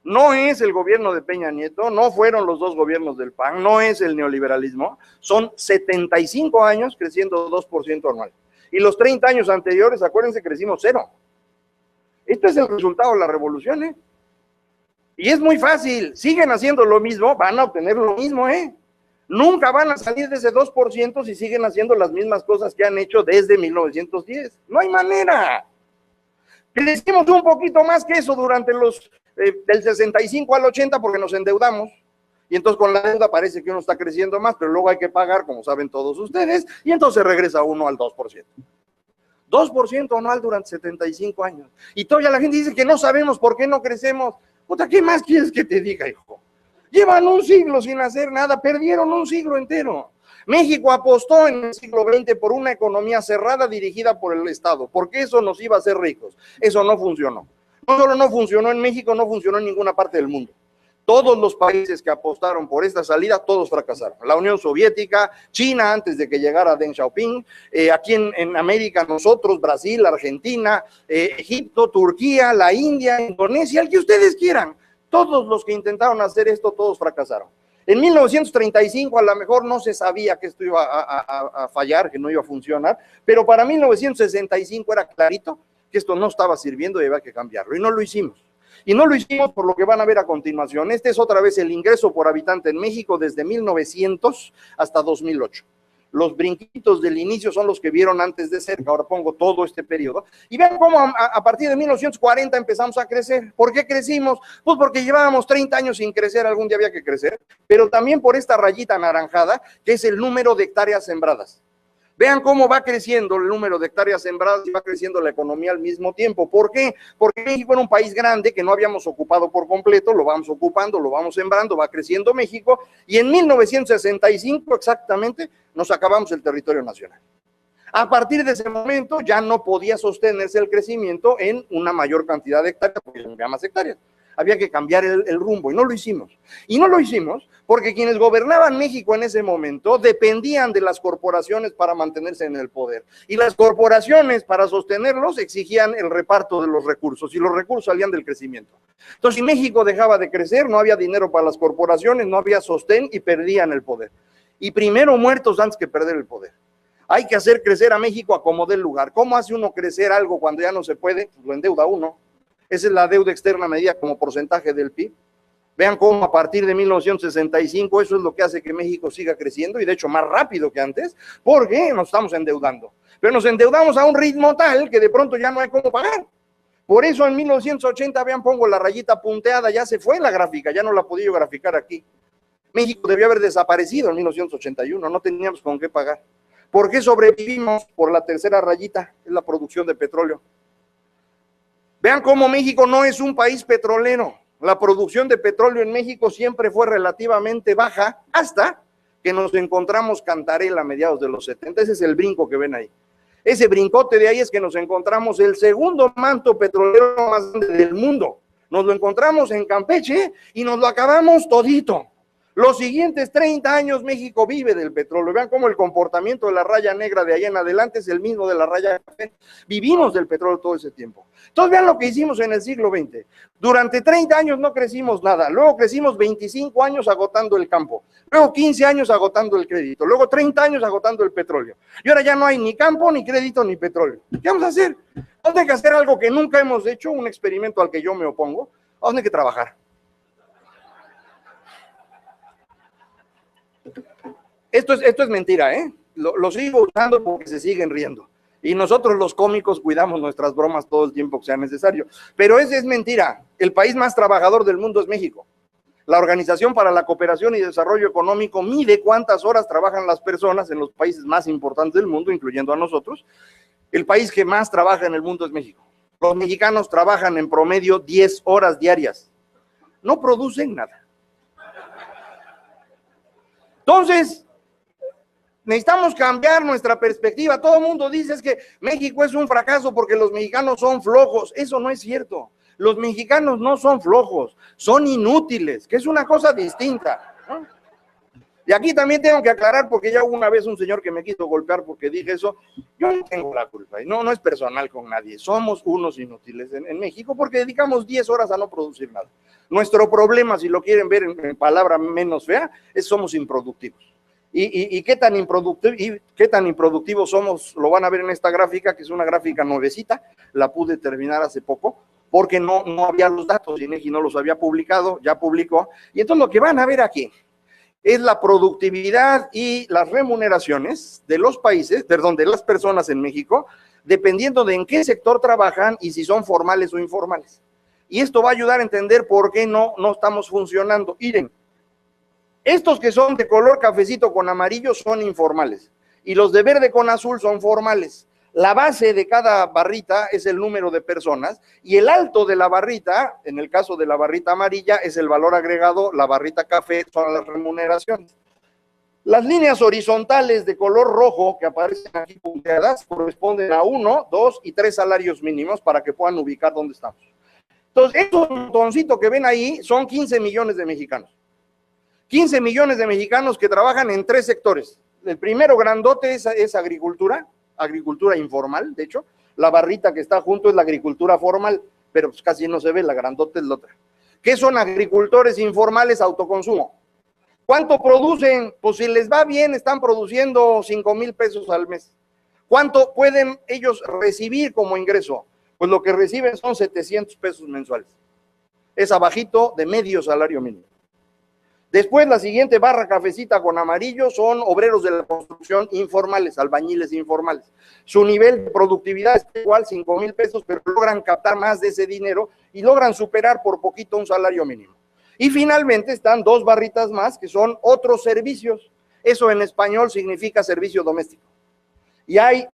No es el gobierno de Peña Nieto, no fueron los 2 gobiernos del PAN, no es el neoliberalismo, son 75 años creciendo 2% anual. Y los 30 años anteriores, acuérdense, crecimos 0. Este es el resultado de la revolución, ¿eh? Y es muy fácil, siguen haciendo lo mismo, van a obtener lo mismo, ¿eh? Nunca van a salir de ese 2% si siguen haciendo las mismas cosas que han hecho desde 1910. No hay manera. Crecimos un poquito más que eso durante los del 65 al 80 porque nos endeudamos. Y entonces con la deuda parece que uno está creciendo más, pero luego hay que pagar, como saben todos ustedes, y entonces regresa uno al 2%. 2% anual durante 75 años. Y todavía la gente dice que no sabemos por qué no crecemos. Puta, ¿qué más quieres que te diga, hijo? Llevan un siglo sin hacer nada, perdieron un siglo entero. México apostó en el siglo XX por una economía cerrada dirigida por el Estado, porque eso nos iba a hacer ricos. Eso no funcionó. No solo no funcionó en México, no funcionó en ninguna parte del mundo. Todos los países que apostaron por esta salida, todos fracasaron. La Unión Soviética, China antes de que llegara Deng Xiaoping, aquí en América nosotros, Brasil, Argentina, Egipto, Turquía, la India, Indonesia, el que ustedes quieran. Todos los que intentaron hacer esto, todos fracasaron. En 1935 a lo mejor no se sabía que esto iba a fallar, que no iba a funcionar, pero para 1965 era clarito que esto no estaba sirviendo y había que cambiarlo, y no lo hicimos. Y no lo hicimos por lo que van a ver a continuación. Este es otra vez el ingreso por habitante en México desde 1900 hasta 2008. Los brinquitos del inicio son los que vieron antes de cerca, ahora pongo todo este periodo. Y vean cómo a partir de 1940 empezamos a crecer. ¿Por qué crecimos? Pues porque llevábamos 30 años sin crecer, algún día había que crecer, pero también por esta rayita anaranjada, que es el número de hectáreas sembradas. Vean cómo va creciendo el número de hectáreas sembradas y va creciendo la economía al mismo tiempo. ¿Por qué? Porque México era un país grande que no habíamos ocupado por completo, lo vamos ocupando, lo vamos sembrando, va creciendo México, y en 1965 exactamente nos acabamos el territorio nacional. A partir de ese momento ya no podía sostenerse el crecimiento en una mayor cantidad de hectáreas, porque había más hectáreas. Había que cambiar el rumbo y no lo hicimos. Y no lo hicimos porque quienes gobernaban México en ese momento dependían de las corporaciones para mantenerse en el poder. Y las corporaciones, para sostenerlos, exigían el reparto de los recursos, y los recursos salían del crecimiento. Entonces, si México dejaba de crecer, no había dinero para las corporaciones, no había sostén y perdían el poder. Y primero muertos antes que perder el poder. Hay que hacer crecer a México a como dé lugar. ¿Cómo hace uno crecer algo cuando ya no se puede? Pues lo endeuda uno. Esa es la deuda externa medida como porcentaje del PIB. Vean cómo a partir de 1965 eso es lo que hace que México siga creciendo, y de hecho más rápido que antes, porque nos estamos endeudando. Pero nos endeudamos a un ritmo tal que de pronto ya no hay cómo pagar. Por eso en 1980, vean, pongo la rayita punteada, ya se fue la gráfica, ya no la podía yo graficar aquí. México debió haber desaparecido en 1981, no teníamos con qué pagar. ¿Por qué sobrevivimos? Por la tercera rayita, es la producción de petróleo. Vean cómo México no es un país petrolero. La producción de petróleo en México siempre fue relativamente baja hasta que nos encontramos Cantarell a mediados de los 70. Ese es el brinco que ven ahí. Ese brincote de ahí es que nos encontramos el segundo manto petrolero más grande del mundo. Nos lo encontramos en Campeche y nos lo acabamos todito. Los siguientes 30 años México vive del petróleo. Vean cómo el comportamiento de la raya negra de allá en adelante es el mismo de la raya café. Vivimos del petróleo todo ese tiempo. Entonces vean lo que hicimos en el siglo XX. Durante 30 años no crecimos nada. Luego crecimos 25 años agotando el campo. Luego 15 años agotando el crédito. Luego 30 años agotando el petróleo. Y ahora ya no hay ni campo, ni crédito, ni petróleo. ¿Qué vamos a hacer? Vamos a tener que hacer algo que nunca hemos hecho, un experimento al que yo me opongo. Vamos a tener que trabajar. Esto es mentira, ¿eh? Lo sigo usando porque se siguen riendo. Y nosotros los cómicos cuidamos nuestras bromas todo el tiempo que sea necesario. Pero es mentira. El país más trabajador del mundo es México. La Organización para la Cooperación y Desarrollo Económico mide cuántas horas trabajan las personas en los países más importantes del mundo, incluyendo a nosotros. El país que más trabaja en el mundo es México. Los mexicanos trabajan en promedio 10 horas diarias. No producen nada. Entonces, necesitamos cambiar nuestra perspectiva. Todo el mundo dice es que México es un fracaso porque los mexicanos son flojos. Eso no es cierto. Los mexicanos no son flojos, son inútiles, que es una cosa distinta, ¿no? Y aquí también tengo que aclarar, porque ya hubo una vez un señor que me quiso golpear porque dije eso. Yo no tengo la culpa, y no es personal con nadie. Somos unos inútiles en México porque dedicamos 10 horas a no producir nada. Nuestro problema, si lo quieren ver en palabra menos fea, es somos improductivos. ¿Y qué tan improductivos somos? Lo van a ver en esta gráfica, que es una gráfica nuevecita, la pude terminar hace poco, porque no había los datos, INEGI no los había publicado, ya publicó. Y entonces lo que van a ver aquí es la productividad y las remuneraciones de los países, perdón, de las personas en México, dependiendo de en qué sector trabajan y si son formales o informales. Y esto va a ayudar a entender por qué no estamos funcionando. Miren, estos que son de color cafecito con amarillo son informales y los de verde con azul son formales. La base de cada barrita es el número de personas y el alto de la barrita, en el caso de la barrita amarilla, es el valor agregado, la barrita café son las remuneraciones. Las líneas horizontales de color rojo que aparecen aquí punteadas corresponden a 1, 2 y 3 salarios mínimos para que puedan ubicar dónde estamos. Entonces, esos montoncitos que ven ahí son 15 millones de mexicanos. 15 millones de mexicanos que trabajan en 3 sectores. El primero grandote es agricultura, agricultura informal, de hecho. La barrita que está junto es la agricultura formal, pero pues casi no se ve, la grandota es la otra. ¿Qué son agricultores informales? Autoconsumo. ¿Cuánto producen? Pues si les va bien, están produciendo 5,000 pesos al mes. ¿Cuánto pueden ellos recibir como ingreso? Pues lo que reciben son 700 pesos mensuales. Es abajito de medio salario mínimo. Después, la siguiente barra cafecita con amarillo son obreros de la construcción informales, albañiles informales. Su nivel de productividad es igual, 5,000 pesos, pero logran captar más de ese dinero y logran superar por poquito un salario mínimo. Y finalmente están 2 barritas más que son otros servicios. Eso en español significa servicio doméstico. Y hay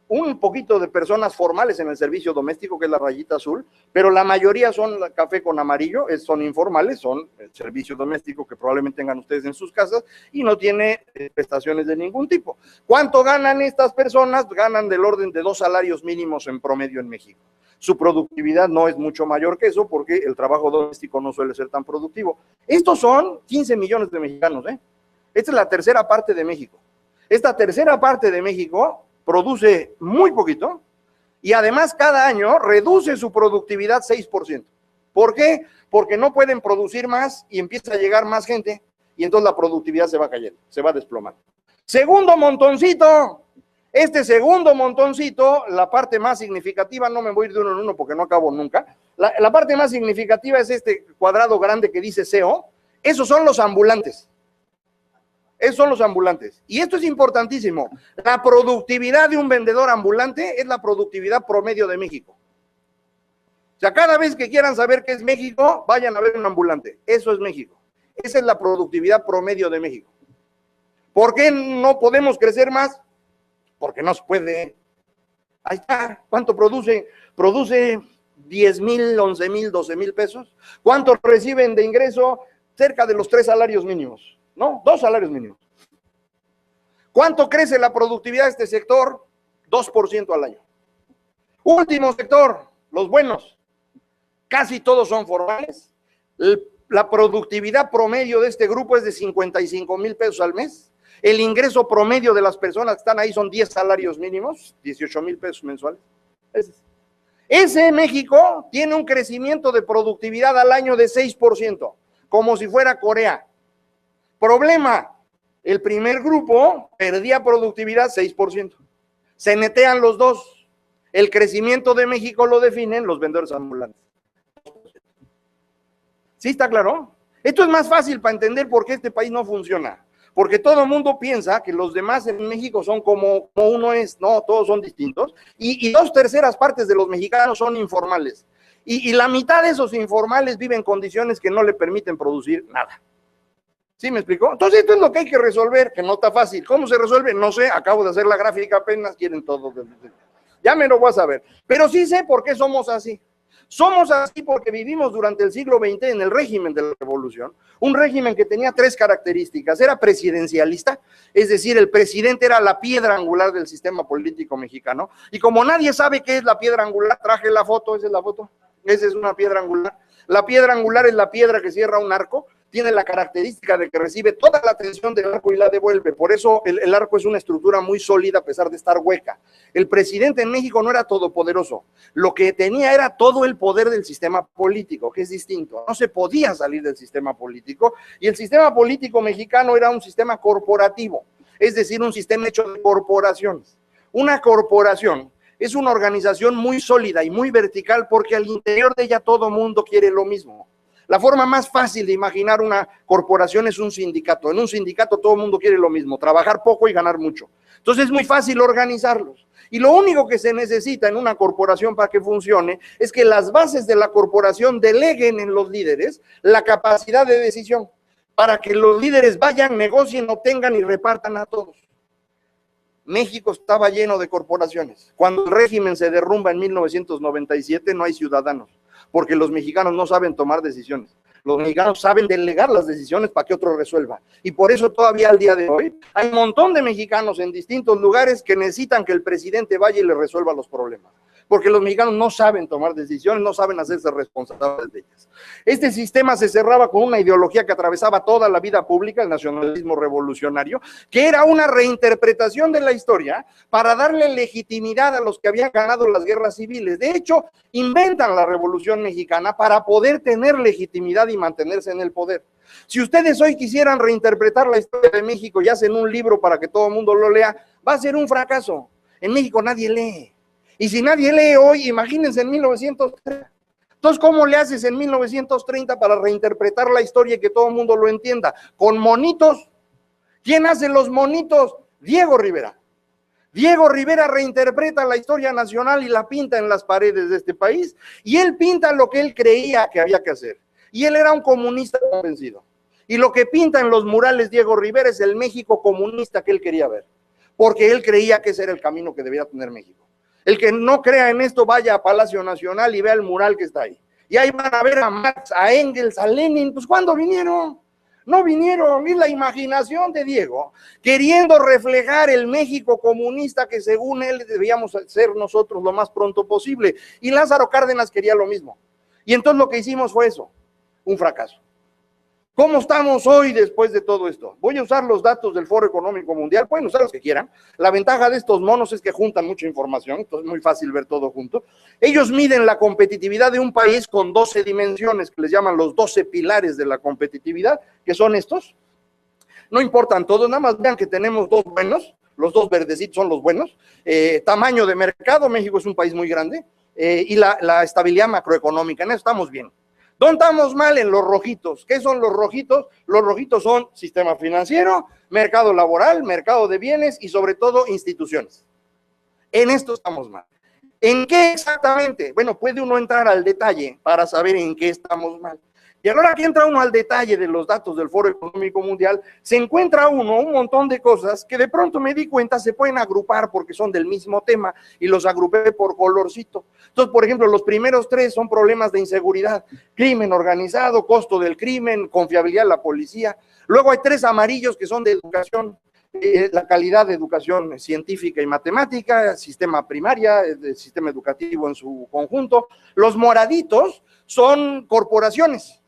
un poquito de personas formales en el servicio doméstico, que es la rayita azul, pero la mayoría son café con amarillo, son informales, son el servicio doméstico que probablemente tengan ustedes en sus casas y no tiene prestaciones de ningún tipo. ¿Cuánto ganan estas personas? Ganan del orden de 2 salarios mínimos en promedio en México. Su productividad no es mucho mayor que eso porque el trabajo doméstico no suele ser tan productivo. Estos son 15 millones de mexicanos, ¿eh? Esta es la tercera parte de México. Esta tercera parte de México produce muy poquito y además cada año reduce su productividad 6%. ¿Por qué? Porque no pueden producir más y empieza a llegar más gente y entonces la productividad se va cayendo, se va desplomando. Segundo montoncito, este segundo montoncito, la parte más significativa, no me voy a ir de uno en uno porque no acabo nunca, la parte más significativa es este cuadrado grande que dice SEO, esos son los ambulantes. Esos son los ambulantes. Y esto es importantísimo. La productividad de un vendedor ambulante es la productividad promedio de México. O sea, cada vez que quieran saber qué es México, vayan a ver un ambulante. Eso es México. Esa es la productividad promedio de México. ¿Por qué no podemos crecer más? Porque no se puede. Ahí está. ¿Cuánto produce? Produce 10,000, 11,000, 12,000 pesos. ¿Cuánto reciben de ingreso? Cerca de los 3 salarios mínimos. No, 2 salarios mínimos. ¿Cuánto crece la productividad de este sector? 2% al año. Último sector, los buenos. Casi todos son formales. La productividad promedio de este grupo es de 55,000 pesos al mes. El ingreso promedio de las personas que están ahí son 10 salarios mínimos, 18,000 pesos mensuales. Ese México tiene un crecimiento de productividad al año de 6%, como si fuera Corea. Problema, el primer grupo perdía productividad 6%. Se netean los dos. El crecimiento de México lo definen los vendedores ambulantes. ¿Sí está claro? Esto es más fácil para entender por qué este país no funciona. Porque todo el mundo piensa que los demás en México son como uno es. No, todos son distintos. Y 2/3 partes de los mexicanos son informales. Y la mitad de esos informales viven en condiciones que no le permiten producir nada. ¿Sí me explicó? Entonces esto es lo que hay que resolver, que no está fácil. ¿Cómo se resuelve? No sé, acabo de hacer la gráfica apenas, quieren todo. Ya me lo voy a saber. Pero sí sé por qué somos así. Somos así porque vivimos durante el siglo XX en el régimen de la revolución, un régimen que tenía 3 características. Era presidencialista, es decir, el presidente era la piedra angular del sistema político mexicano, y como nadie sabe qué es la piedra angular, traje la foto, esa es la foto, esa es una piedra angular. La piedra angular es la piedra que cierra un arco, tiene la característica de que recibe toda la tensión del arco y la devuelve. Por eso el arco es una estructura muy sólida a pesar de estar hueca. El presidente en México no era todopoderoso. Lo que tenía era todo el poder del sistema político, que es distinto. No se podía salir del sistema político y el sistema político mexicano era un sistema corporativo, es decir, un sistema hecho de corporaciones. Una corporación es una organización muy sólida y muy vertical porque al interior de ella todo mundo quiere lo mismo. La forma más fácil de imaginar una corporación es un sindicato. En un sindicato todo el mundo quiere lo mismo, trabajar poco y ganar mucho. Entonces es muy fácil organizarlos. Y lo único que se necesita en una corporación para que funcione es que las bases de la corporación deleguen en los líderes la capacidad de decisión para que los líderes vayan, negocien, obtengan y repartan a todos. México estaba lleno de corporaciones. Cuando el régimen se derrumba en 1997 no hay ciudadanos, porque los mexicanos no saben tomar decisiones. Los mexicanos saben delegar las decisiones para que otro resuelva. Y por eso todavía al día de hoy hay un montón de mexicanos en distintos lugares que necesitan que el presidente vaya y les resuelva los problemas. porque los mexicanos no saben tomar decisiones, no saben hacerse responsables de ellas. Este sistema se cerraba con una ideología que atravesaba toda la vida pública, el nacionalismo revolucionario, que era una reinterpretación de la historia para darle legitimidad a los que habían ganado las guerras civiles. De hecho, inventan la Revolución Mexicana para poder tener legitimidad y mantenerse en el poder. Si ustedes hoy quisieran reinterpretar la historia de México y hacen un libro para que todo el mundo lo lea, va a ser un fracaso. En México nadie lee. Y si nadie lee hoy, imagínense en 1930. Entonces, ¿cómo le haces en 1930 para reinterpretar la historia y que todo el mundo lo entienda? Con monitos. ¿Quién hace los monitos? Diego Rivera. Diego Rivera reinterpreta la historia nacional y la pinta en las paredes de este país, y él pinta lo que él creía que había que hacer. Y él era un comunista convencido. Y lo que pinta en los murales Diego Rivera es el México comunista que él quería ver, porque él creía que ese era el camino que debía tener México. El que no crea en esto, vaya a Palacio Nacional y vea el mural que está ahí. Y ahí van a ver a Marx, a Engels, a Lenin. Pues ¿cuándo vinieron? No vinieron. Es la imaginación de Diego, queriendo reflejar el México comunista que según él debíamos ser nosotros lo más pronto posible. Y Lázaro Cárdenas quería lo mismo. Y entonces lo que hicimos fue eso, un fracaso. ¿Cómo estamos hoy después de todo esto? Voy a usar los datos del Foro Económico Mundial, pueden usar los que quieran. La ventaja de estos monos es que juntan mucha información, entonces es muy fácil ver todo junto. Ellos miden la competitividad de un país con 12 dimensiones, que les llaman los 12 pilares de la competitividad, que son estos. No importan todos, nada más vean que tenemos dos buenos, los dos verdecitos son los buenos. Tamaño de mercado, México es un país muy grande, y la estabilidad macroeconómica, en eso estamos bien. ¿Dónde estamos mal? En los rojitos. ¿Qué son los rojitos? Los rojitos son sistema financiero, mercado laboral, mercado de bienes y sobre todo instituciones. En esto estamos mal. ¿En qué exactamente? Bueno, puede uno entrar al detalle para saber en qué estamos mal. Y a la hora que entra uno al detalle de los datos del Foro Económico Mundial, se encuentra uno un montón de cosas que de pronto me di cuenta se pueden agrupar porque son del mismo tema y los agrupé por colorcito. Entonces, por ejemplo, los primeros tres son problemas de inseguridad, crimen organizado, costo del crimen, confiabilidad de la policía. Luego hay tres amarillos que son de educación, la calidad de educación científica y matemática, sistema primaria, el sistema educativo en su conjunto. Los moraditos son corporaciones,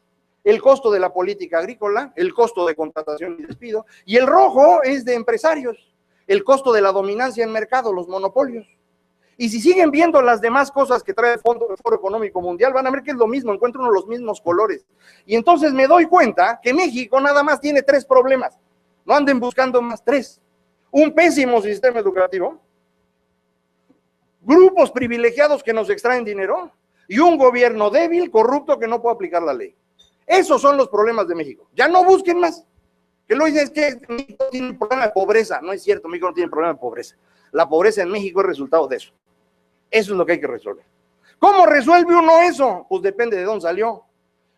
el costo de la política agrícola, el costo de contratación y despido, y el rojo es de empresarios, el costo de la dominancia en mercado, los monopolios. Y si siguen viendo las demás cosas que trae el Foro Económico Mundial, van a ver que es lo mismo, encuentro uno los mismos colores. Y entonces me doy cuenta que México nada más tiene tres problemas, no anden buscando más, tres. Un pésimo sistema educativo, grupos privilegiados que nos extraen dinero, y un gobierno débil, corrupto, que no puede aplicar la ley. Esos son los problemas de México. Ya no busquen más. Que lo dicen es que México tiene un problema de pobreza. No es cierto, México no tiene problema de pobreza. La pobreza en México es resultado de eso. Eso es lo que hay que resolver. ¿Cómo resuelve uno eso? Pues depende de dónde salió.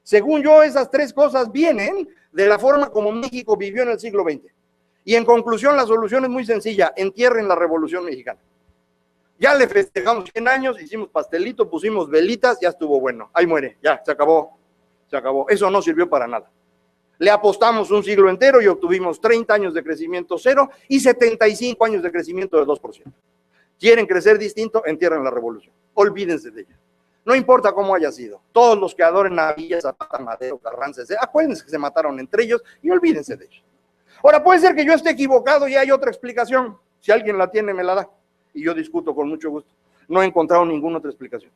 Según yo, esas tres cosas vienen de la forma como México vivió en el siglo XX. Y en conclusión, la solución es muy sencilla. Entierren la Revolución Mexicana. Ya le festejamos 100 años, hicimos pastelito, pusimos velitas, ya estuvo bueno. Ahí muere, ya, se acabó. Se acabó. Eso no sirvió para nada. Le apostamos un siglo entero y obtuvimos 30 años de crecimiento cero y 75 años de crecimiento de 2%. ¿Quieren crecer distinto? Entierren la revolución. Olvídense de ella. No importa cómo haya sido. Todos los que adoren a Villa, Zapata, Madero, Carranza, acuérdense que se mataron entre ellos y olvídense de ellos. Ahora, puede ser que yo esté equivocado y hay otra explicación. Si alguien la tiene, me la da. Y yo discuto con mucho gusto. No he encontrado ninguna otra explicación.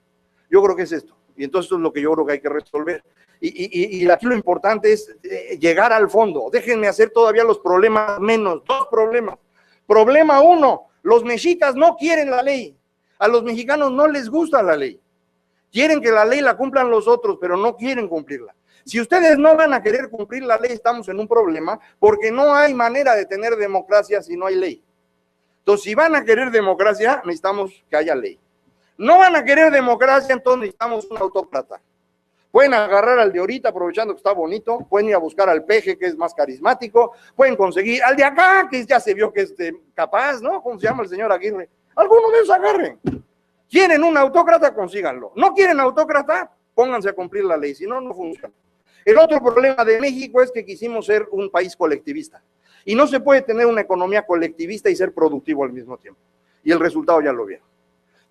Yo creo que es esto. Y entonces esto es lo que yo creo que hay que resolver. Y aquí lo importante es llegar al fondo. Déjenme hacer todavía los problemas menos. Dos problemas. Problema uno, los mexicas no quieren la ley. A los mexicanos no les gusta la ley. Quieren que la ley la cumplan los otros, pero no quieren cumplirla. Si ustedes no van a querer cumplir la ley, estamos en un problema, porque no hay manera de tener democracia si no hay ley. Entonces, si van a querer democracia, necesitamos que haya ley. No van a querer democracia, entonces necesitamos un autócrata. Pueden agarrar al de ahorita, aprovechando que está bonito, pueden ir a buscar al peje, que es más carismático, pueden conseguir al de acá, que ya se vio que es capaz, ¿no? ¿Cómo se llama el señor Aguirre? Alguno de esos agarren. ¿Quieren un autócrata? Consíganlo. ¿No quieren autócrata? Pónganse a cumplir la ley, si no, no funciona. El otro problema de México es que quisimos ser un país colectivista. Y no se puede tener una economía colectivista y ser productivo al mismo tiempo. Y el resultado ya lo vieron.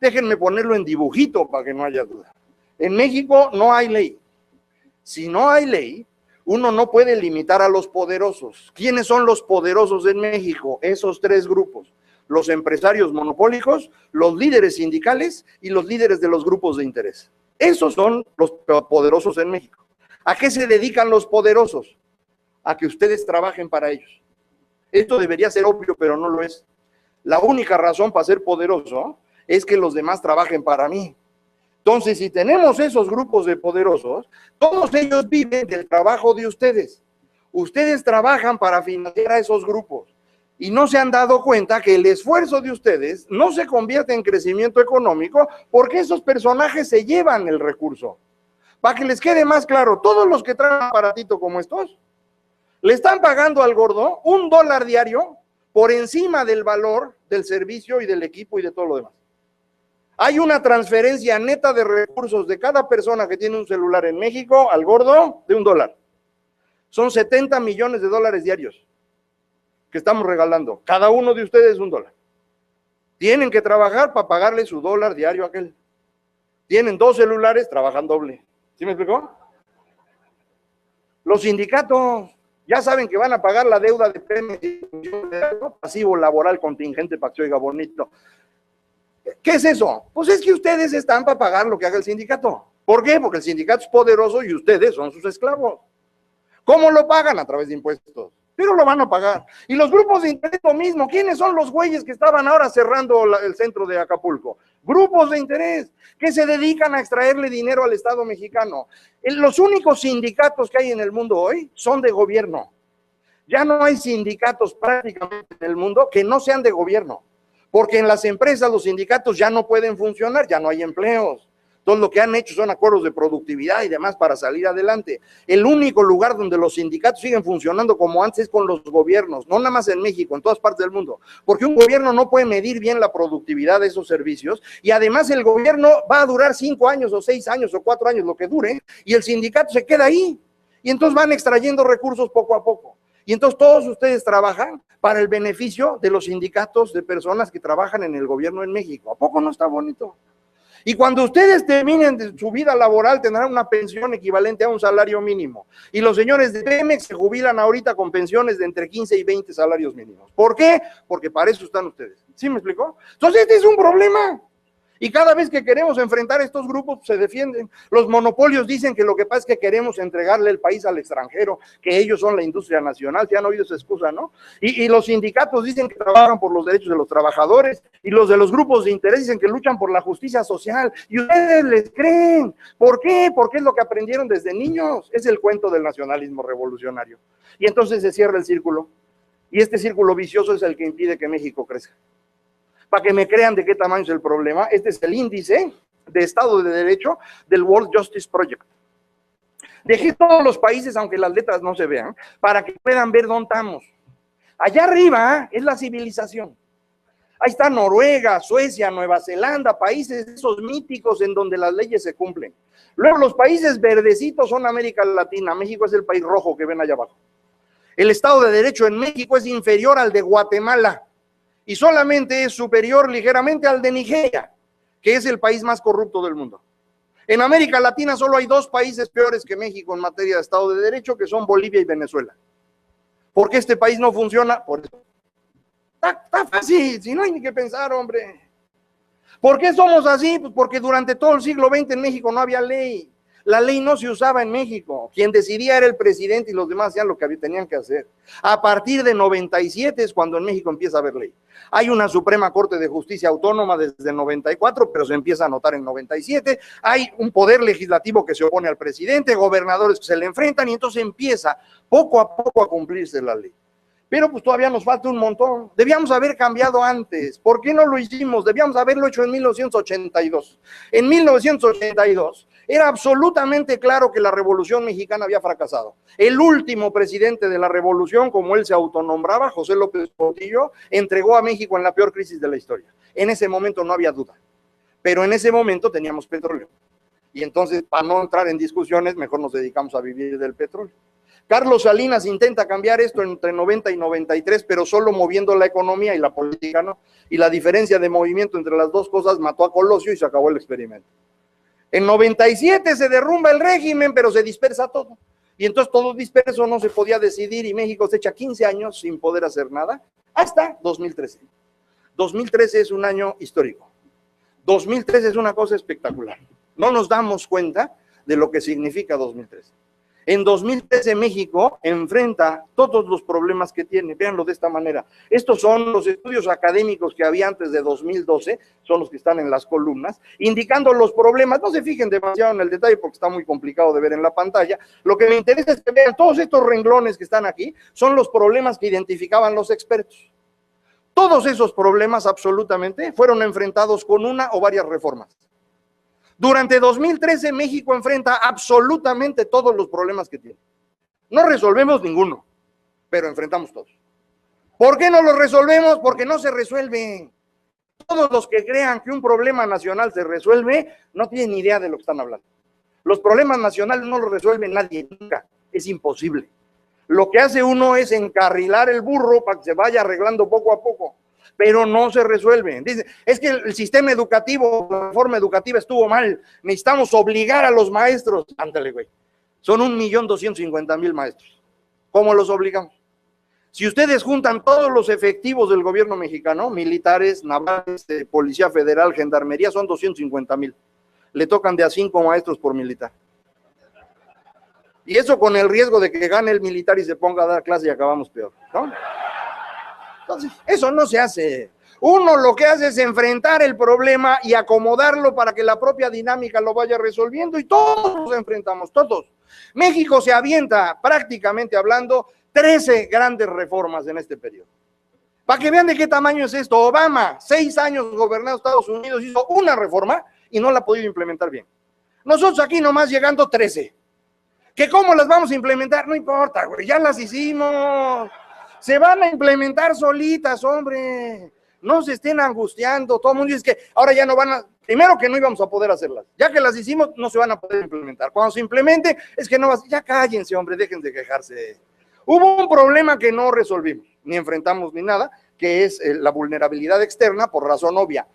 Déjenme ponerlo en dibujito para que no haya duda. En México no hay ley. Si no hay ley, uno no puede limitar a los poderosos. ¿Quiénes son los poderosos en México? Esos tres grupos: los empresarios monopólicos, los líderes sindicales y los líderes de los grupos de interés. Esos son los poderosos en México. ¿A qué se dedican los poderosos? A que ustedes trabajen para ellos. Esto debería ser obvio, pero no lo es. La única razón para ser poderoso es que los demás trabajen para mí. Entonces, si tenemos esos grupos de poderosos, todos ellos viven del trabajo de ustedes. Ustedes trabajan para financiar a esos grupos y no se han dado cuenta que el esfuerzo de ustedes no se convierte en crecimiento económico porque esos personajes se llevan el recurso. Para que les quede más claro, todos los que traen un aparatito como estos, le están pagando al gordo $1 diario por encima del valor del servicio y del equipo y de todo lo demás. Hay una transferencia neta de recursos de cada persona que tiene un celular en México al gordo de $1. Son 70 millones de dólares diarios que estamos regalando. Cada uno de ustedes $1. Tienen que trabajar para pagarle su $1 diario a aquel. Tienen 2 celulares, trabajan doble. ¿Sí me explicó? Los sindicatos ya saben que van a pagar la deuda de Pemex, pasivo laboral contingente para que se oiga bonito. ¿Qué es eso? Pues es que ustedes están para pagar lo que haga el sindicato. ¿Por qué? Porque el sindicato es poderoso y ustedes son sus esclavos. ¿Cómo lo pagan? A través de impuestos. Pero lo van a pagar. Y los grupos de interés lo mismo. ¿Quiénes son los güeyes que estaban ahora cerrando el centro de Acapulco? Grupos de interés que se dedican a extraerle dinero al Estado mexicano. Los únicos sindicatos que hay en el mundo hoy son de gobierno. Ya no hay sindicatos prácticamente en el mundo que no sean de gobierno. Porque en las empresas los sindicatos ya no pueden funcionar, ya no hay empleos. Entonces lo que han hecho son acuerdos de productividad y demás para salir adelante. El único lugar donde los sindicatos siguen funcionando como antes es con los gobiernos, no nada más en México, en todas partes del mundo. Porque un gobierno no puede medir bien la productividad de esos servicios y además el gobierno va a durar 5 años o 6 años o 4 años, lo que dure, y el sindicato se queda ahí. Y entonces van extrayendo recursos poco a poco. Y entonces todos ustedes trabajan para el beneficio de los sindicatos de personas que trabajan en el gobierno en México. ¿A poco no está bonito? Y cuando ustedes terminen de su vida laboral tendrán una pensión equivalente a un salario mínimo. Y los señores de Pemex se jubilan ahorita con pensiones de entre 15 y 20 salarios mínimos. ¿Por qué? Porque para eso están ustedes. ¿Sí me explicó? Entonces este es un problema. Y cada vez que queremos enfrentar estos grupos, se defienden. Los monopolios dicen que lo que pasa es que queremos entregarle el país al extranjero, que ellos son la industria nacional. ¿Se han oído esa excusa, no? Y los sindicatos dicen que trabajan por los derechos de los trabajadores, y los de los grupos de interés dicen que luchan por la justicia social. Y ustedes les creen. ¿Por qué? Porque es lo que aprendieron desde niños. Es el cuento del nacionalismo revolucionario. Y entonces se cierra el círculo. Y este círculo vicioso es el que impide que México crezca. Para que me crean de qué tamaño es el problema, este es el índice de Estado de Derecho del World Justice Project. Dejé todos los países, aunque las letras no se vean, para que puedan ver dónde estamos. Allá arriba es la civilización. Ahí está Noruega, Suecia, Nueva Zelanda, países esos míticos en donde las leyes se cumplen. Luego los países verdecitos son América Latina. México es el país rojo que ven allá abajo. El Estado de Derecho en México es inferior al de Guatemala. Y solamente es superior ligeramente al de Nigeria, que es el país más corrupto del mundo. En América Latina solo hay 2 países peores que México en materia de Estado de Derecho, que son Bolivia y Venezuela. ¿Por qué este país no funciona? Por eso. Está fácil, si no hay ni que pensar, hombre. ¿Por qué somos así? Pues porque durante todo el siglo XX en México no había ley. La ley no se usaba en México. Quien decidía era el presidente y los demás hacían lo que tenían que hacer. A partir de 97 es cuando en México empieza a haber ley. Hay una Suprema Corte de Justicia Autónoma desde el 94, pero se empieza a notar en 97. Hay un poder legislativo que se opone al presidente, gobernadores que se le enfrentan y entonces empieza poco a poco a cumplirse la ley. Pero pues todavía nos falta un montón. Debíamos haber cambiado antes. ¿Por qué no lo hicimos? Debíamos haberlo hecho en 1982. En 1982 era absolutamente claro que la Revolución Mexicana había fracasado. El último presidente de la Revolución, como él se autonombraba, José López Portillo, entregó a México en la peor crisis de la historia. En ese momento no había duda. Pero en ese momento teníamos petróleo. Y entonces, para no entrar en discusiones, mejor nos dedicamos a vivir del petróleo. Carlos Salinas intenta cambiar esto entre 90 y 93, pero solo moviendo la economía y la política no. Y la diferencia de movimiento entre las dos cosas mató a Colosio y se acabó el experimento. En 97 se derrumba el régimen, pero se dispersa todo. Y entonces todo disperso, no se podía decidir y México se echa 15 años sin poder hacer nada hasta 2013. 2013 es un año histórico. 2013 es una cosa espectacular. No nos damos cuenta de lo que significa 2013. En 2013 México enfrenta todos los problemas que tiene, véanlo de esta manera. Estos son los estudios académicos que había antes de 2012, son los que están en las columnas, indicando los problemas. No se fijen demasiado en el detalle porque está muy complicado de ver en la pantalla. Lo que me interesa es que vean todos estos renglones que están aquí, son los problemas que identificaban los expertos. Todos esos problemas absolutamente fueron enfrentados con una o varias reformas. Durante 2013 México enfrenta absolutamente todos los problemas que tiene. No resolvemos ninguno, pero enfrentamos todos. ¿Por qué no los resolvemos? Porque no se resuelven. Todos los que crean que un problema nacional se resuelve, no tienen ni idea de lo que están hablando. Los problemas nacionales no los resuelve nadie, nunca. Es imposible. Lo que hace uno es encarrilar el burro para que se vaya arreglando poco a poco, pero no se resuelve. Dice, es que el sistema educativo, la reforma educativa estuvo mal, necesitamos obligar a los maestros. Ándale, güey. Son 1.250.000 maestros. ¿Cómo los obligamos? Si ustedes juntan todos los efectivos del gobierno mexicano, militares, navales, policía federal, gendarmería, son 250.000. Le tocan de a 5 maestros por militar. Y eso con el riesgo de que gane el militar y se ponga a dar clase y acabamos peor, ¿no? Entonces, eso no se hace. Uno lo que hace es enfrentar el problema y acomodarlo para que la propia dinámica lo vaya resolviendo y todos nos enfrentamos, todos. México se avienta, prácticamente hablando, 13 grandes reformas en este periodo. Para que vean de qué tamaño es esto, Obama, 6 años gobernando Estados Unidos, hizo una reforma y no la ha podido implementar bien. Nosotros aquí nomás llegando 13. ¿Que cómo las vamos a implementar? No importa, güey, ya las hicimos. Se van a implementar solitas, hombre. No se estén angustiando. Todo el mundo dice que ahora ya no van a... Primero que no íbamos a poder hacerlas. Ya que las hicimos, no se van a poder implementar. Cuando se implemente, es que no vas... Ya cállense, hombre, dejen de quejarse. Hubo un problema que no resolvimos, ni enfrentamos ni nada, que es la vulnerabilidad externa por razón obvia.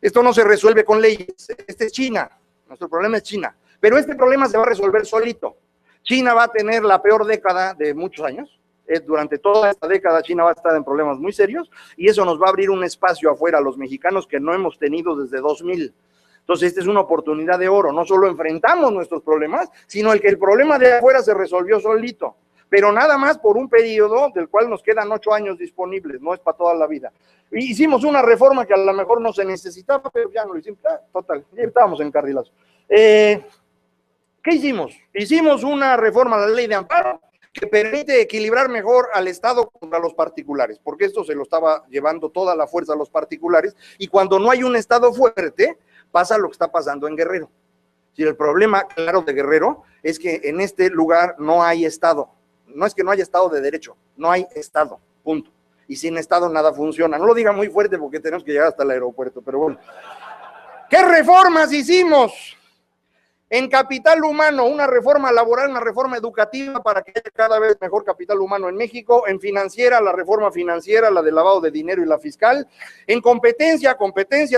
Esto no se resuelve con leyes. Este es China. Nuestro problema es China. Pero este problema se va a resolver solito. China va a tener la peor década de muchos años. Durante toda esta década China va a estar en problemas muy serios y eso nos va a abrir un espacio afuera a los mexicanos que no hemos tenido desde 2000. Entonces esta es una oportunidad de oro. No solo enfrentamos nuestros problemas, sino el que el problema de afuera se resolvió solito. Pero nada más por un periodo del cual nos quedan 8 años disponibles, no es para toda la vida. Y hicimos una reforma que a lo mejor no se necesitaba, pero ya no lo hicimos. Total, ya estábamos encarrilados. ¿Qué hicimos? Hicimos una reforma a la ley de amparo que permite equilibrar mejor al Estado contra los particulares, porque esto se lo estaba llevando toda la fuerza a los particulares, y cuando no hay un Estado fuerte, pasa lo que está pasando en Guerrero. Si el problema, claro, de Guerrero es que en este lugar no hay Estado. No es que no haya Estado de derecho, no hay Estado, punto. Y sin Estado nada funciona. No lo diga muy fuerte porque tenemos que llegar hasta el aeropuerto, pero bueno. ¿Qué reformas hicimos? En capital humano, una reforma laboral, una reforma educativa para que haya cada vez mejor capital humano en México. En financiera, la reforma financiera, la de lavado de dinero y la fiscal. En competencia,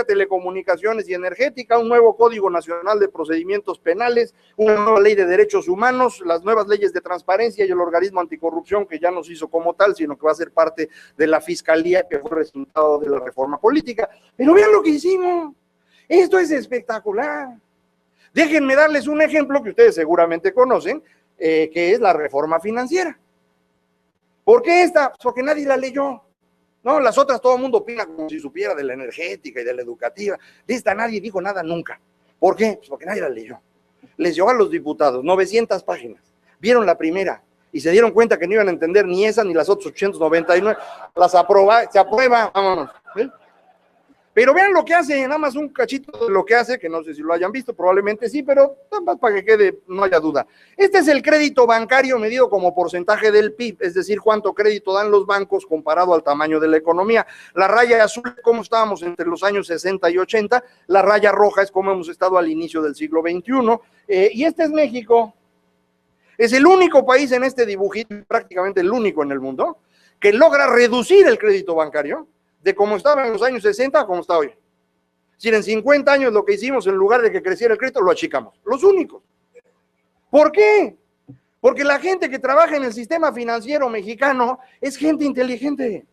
telecomunicaciones y energética, un nuevo Código Nacional de Procedimientos Penales, una nueva ley de derechos humanos, las nuevas leyes de transparencia y el organismo anticorrupción que ya nos hizo como tal, sino que va a ser parte de la fiscalía que fue resultado de la reforma política. Pero vean lo que hicimos. Esto es espectacular. Déjenme darles un ejemplo que ustedes seguramente conocen, que es la reforma financiera. ¿Por qué esta? Porque nadie la leyó. No, las otras todo el mundo opina como si supiera de la energética y de la educativa. De esta nadie dijo nada nunca. ¿Por qué? Pues porque nadie la leyó. Les llegó a los diputados 900 páginas. Vieron la primera y se dieron cuenta que no iban a entender ni esa ni las otras 899. Las aproba, se aprueba, vámonos. ¿Sí? Pero vean lo que hace, nada más un cachito de lo que hace, que no sé si lo hayan visto, probablemente sí, pero nada más para que quede, no haya duda. Este es el crédito bancario medido como porcentaje del PIB, es decir, cuánto crédito dan los bancos comparado al tamaño de la economía. La raya azul, como estábamos entre los años 60 y 80, la raya roja es como hemos estado al inicio del siglo XXI, y este es México. Es el único país en este dibujito, prácticamente el único en el mundo, que logra reducir el crédito bancario de como estaba en los años 60 a como está hoy. Si en 50 años lo que hicimos, en lugar de que creciera el crédito, lo achicamos. Los únicos. ¿Por qué? Porque la gente que trabaja en el sistema financiero mexicano es gente inteligente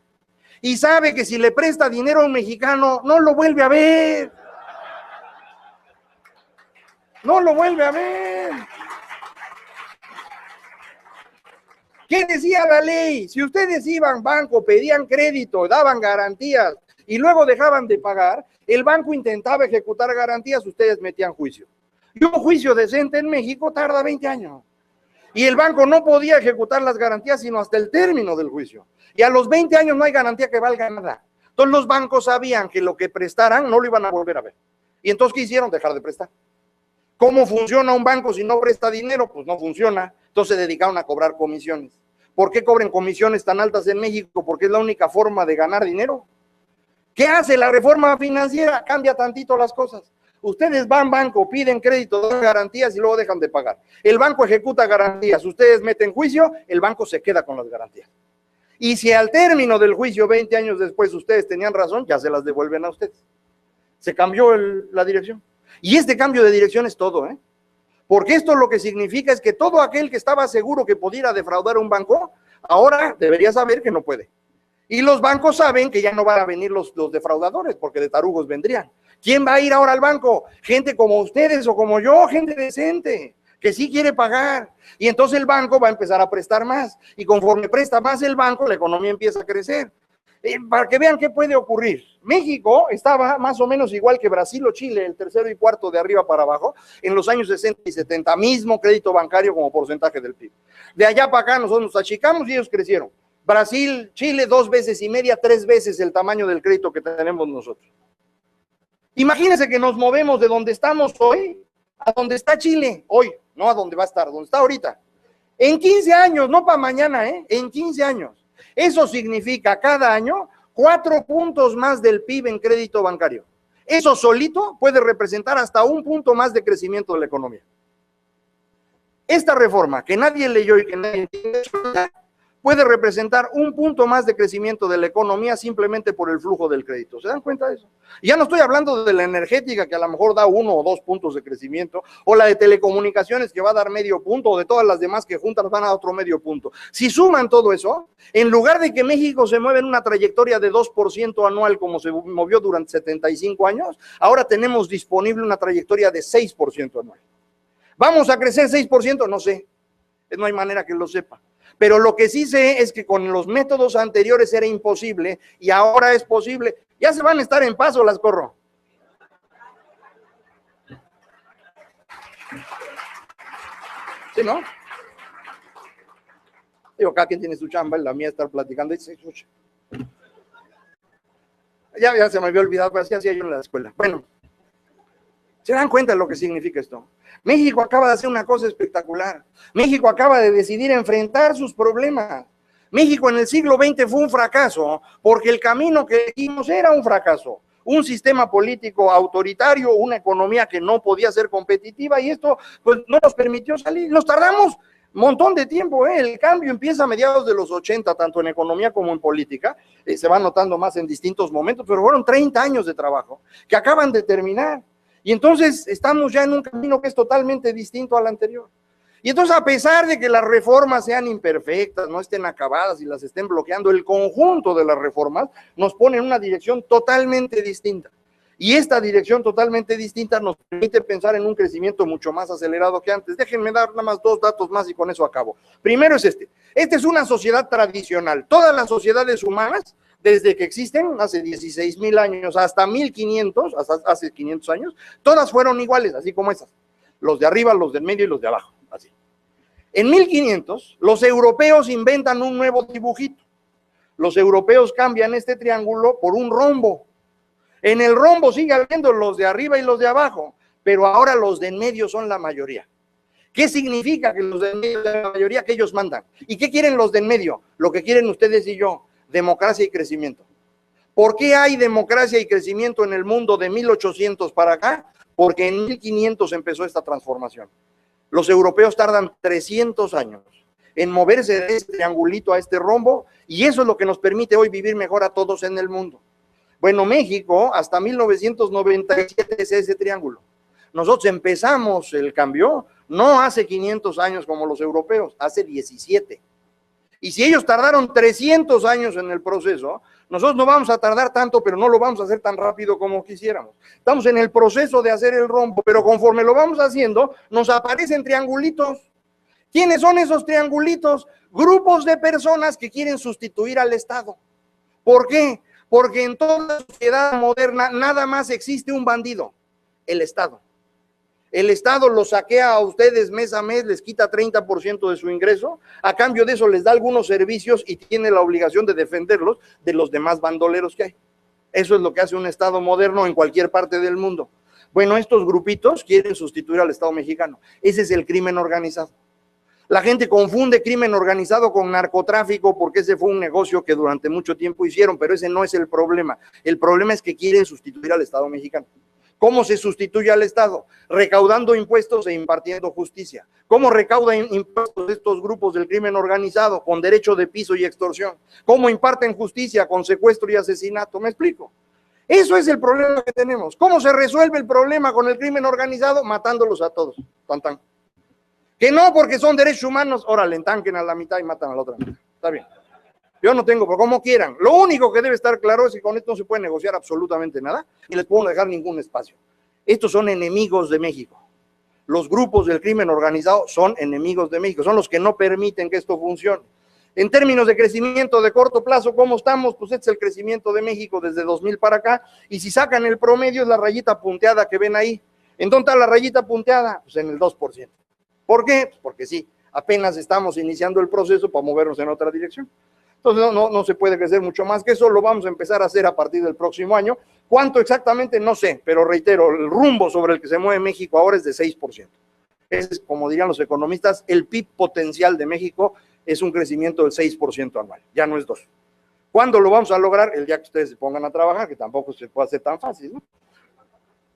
y sabe que si le presta dinero a un mexicano, no lo vuelve a ver. No lo vuelve a ver. ¿Qué decía la ley? Si ustedes iban al banco, pedían crédito, daban garantías y luego dejaban de pagar, el banco intentaba ejecutar garantías, ustedes metían juicio. Y un juicio decente en México tarda 20 años. Y el banco no podía ejecutar las garantías sino hasta el término del juicio. Y a los 20 años no hay garantía que valga nada. Entonces los bancos sabían que lo que prestaran no lo iban a volver a ver. Y entonces, ¿qué hicieron? Dejar de prestar. ¿Cómo funciona un banco si no presta dinero? Pues no funciona. Entonces se dedicaron a cobrar comisiones. ¿Por qué cobran comisiones tan altas en México? Porque es la única forma de ganar dinero. ¿Qué hace la reforma financiera? Cambia tantito las cosas. Ustedes van al banco, piden crédito, dan garantías y luego dejan de pagar. El banco ejecuta garantías, ustedes meten juicio, el banco se queda con las garantías. Y si al término del juicio, 20 años después, ustedes tenían razón, ya se las devuelven a ustedes. Se cambió la dirección. Y este cambio de dirección es todo, ¿eh? Porque esto lo que significa es que todo aquel que estaba seguro que pudiera defraudar a un banco, ahora debería saber que no puede. Y los bancos saben que ya no van a venir los defraudadores, porque de tarugos vendrían. ¿Quién va a ir ahora al banco? Gente como ustedes o como yo, gente decente, que sí quiere pagar. Y entonces el banco va a empezar a prestar más. Y conforme presta más el banco, la economía empieza a crecer. Para que vean qué puede ocurrir. México estaba más o menos igual que Brasil o Chile, el tercero y cuarto de arriba para abajo, en los años 60 y 70, mismo crédito bancario como porcentaje del PIB. De allá para acá nosotros nos achicamos y ellos crecieron. Brasil, Chile, 2 veces y media, 3 veces el tamaño del crédito que tenemos nosotros. Imagínense que nos movemos de donde estamos hoy a donde está Chile hoy, no a donde va a estar, donde está ahorita. En 15 años, no para mañana, en 15 años. Eso significa cada año 4 puntos más del PIB en crédito bancario. Eso solito puede representar hasta 1 punto más de crecimiento de la economía. Esta reforma, que nadie leyó y que nadie entiende, puede representar 1 punto más de crecimiento de la economía simplemente por el flujo del crédito. ¿Se dan cuenta de eso? Y ya no estoy hablando de la energética, que a lo mejor da 1 o 2 puntos de crecimiento, o la de telecomunicaciones, que va a dar medio punto, o de todas las demás que juntas van a dar otro medio punto. Si suman todo eso, en lugar de que México se mueva en una trayectoria de 2% anual como se movió durante 75 años, ahora tenemos disponible una trayectoria de 6% anual. ¿Vamos a crecer 6%? No sé. No hay manera que lo sepa. Pero lo que sí sé es que con los métodos anteriores era imposible y ahora es posible. Ya se van a estar en paso, las corro. ¿Sí, no? Digo, cada quien tiene su chamba, y la mía estar platicando. Ya se me había olvidado, pero así hacía yo en la escuela. Bueno, ¿se dan cuenta de lo que significa esto? México acaba de hacer una cosa espectacular. México acaba de decidir enfrentar sus problemas. México en el siglo XX fue un fracaso porque el camino que elegimos era un fracaso. Un sistema político autoritario, una economía que no podía ser competitiva y esto pues no nos permitió salir. Nos tardamos un montón de tiempo, El cambio empieza a mediados de los 80, tanto en economía como en política. Se va notando más en distintos momentos, pero fueron 30 años de trabajo que acaban de terminar. Y entonces estamos ya en un camino que es totalmente distinto al anterior. Y entonces, a pesar de que las reformas sean imperfectas, no estén acabadas y las estén bloqueando, el conjunto de las reformas nos pone en una dirección totalmente distinta. Y esta dirección totalmente distinta nos permite pensar en un crecimiento mucho más acelerado que antes. Déjenme dar nada más 2 datos más y con eso acabo. Primero es este. Esta es una sociedad tradicional. Todas las sociedades humanas, desde que existen, hace 16,000 años hasta 1500, hasta hace 500 años, todas fueron iguales, así como esas. Los de arriba, los del medio y los de abajo, así. En 1500, los europeos inventan un nuevo dibujito. Los europeos cambian este triángulo por un rombo. En el rombo sigue habiendo los de arriba y los de abajo, pero ahora los de en medio son la mayoría. ¿Qué significa que los de en medio son la mayoría? Que ellos mandan. ¿Y qué quieren los de en medio? Lo que quieren ustedes y yo. Democracia y crecimiento. ¿Por qué hay democracia y crecimiento en el mundo de 1800 para acá? Porque en 1500 empezó esta transformación. Los europeos tardan 300 años en moverse de este triangulito a este rombo, y eso es lo que nos permite hoy vivir mejor a todos en el mundo. Bueno, México hasta 1997 es ese triángulo. Nosotros empezamos el cambio no hace 500 años como los europeos, hace 17. Y si ellos tardaron 300 años en el proceso, nosotros no vamos a tardar tanto, pero no lo vamos a hacer tan rápido como quisiéramos. Estamos en el proceso de hacer el rombo, pero conforme lo vamos haciendo, nos aparecen triangulitos. ¿Quiénes son esos triangulitos? Grupos de personas que quieren sustituir al Estado. ¿Por qué? Porque en toda sociedad moderna nada más existe un bandido, el Estado. El Estado los saquea a ustedes mes a mes, les quita 30% de su ingreso, a cambio de eso les da algunos servicios y tiene la obligación de defenderlos de los demás bandoleros que hay. Eso es lo que hace un Estado moderno en cualquier parte del mundo. Bueno, estos grupitos quieren sustituir al Estado mexicano. Ese es el crimen organizado. La gente confunde crimen organizado con narcotráfico porque ese fue un negocio que durante mucho tiempo hicieron, pero ese no es el problema. El problema es que quieren sustituir al Estado mexicano. ¿Cómo se sustituye al Estado? Recaudando impuestos e impartiendo justicia. ¿Cómo recaudan impuestos estos grupos del crimen organizado? Con derecho de piso y extorsión. ¿Cómo imparten justicia? Con secuestro y asesinato. ¿Me explico? Eso es el problema que tenemos. ¿Cómo se resuelve el problema con el crimen organizado? Matándolos a todos. Tan, tan. Que no, porque son derechos humanos, órale, entanquen a la mitad y matan a la otra mitad. Está bien. Yo no tengo, pero como quieran. Lo único que debe estar claro es que con esto no se puede negociar absolutamente nada y les puedo dejar ningún espacio. Estos son enemigos de México. Los grupos del crimen organizado son enemigos de México, son los que no permiten que esto funcione. En términos de crecimiento de corto plazo, ¿cómo estamos? Pues este es el crecimiento de México desde 2000 para acá, y si sacan el promedio es la rayita punteada que ven ahí. ¿En dónde está la rayita punteada? Pues en el 2%. ¿Por qué? Pues porque sí, apenas estamos iniciando el proceso para movernos en otra dirección. Entonces no se puede crecer mucho más que eso, lo vamos a empezar a hacer a partir del próximo año. ¿Cuánto exactamente? No sé, pero reitero, el rumbo sobre el que se mueve México ahora es de 6%. Ese es, como dirían los economistas, el PIB potencial de México es un crecimiento del 6% anual, ya no es 2%. ¿Cuándo lo vamos a lograr? El día que ustedes se pongan a trabajar, que tampoco se puede hacer tan fácil, ¿no?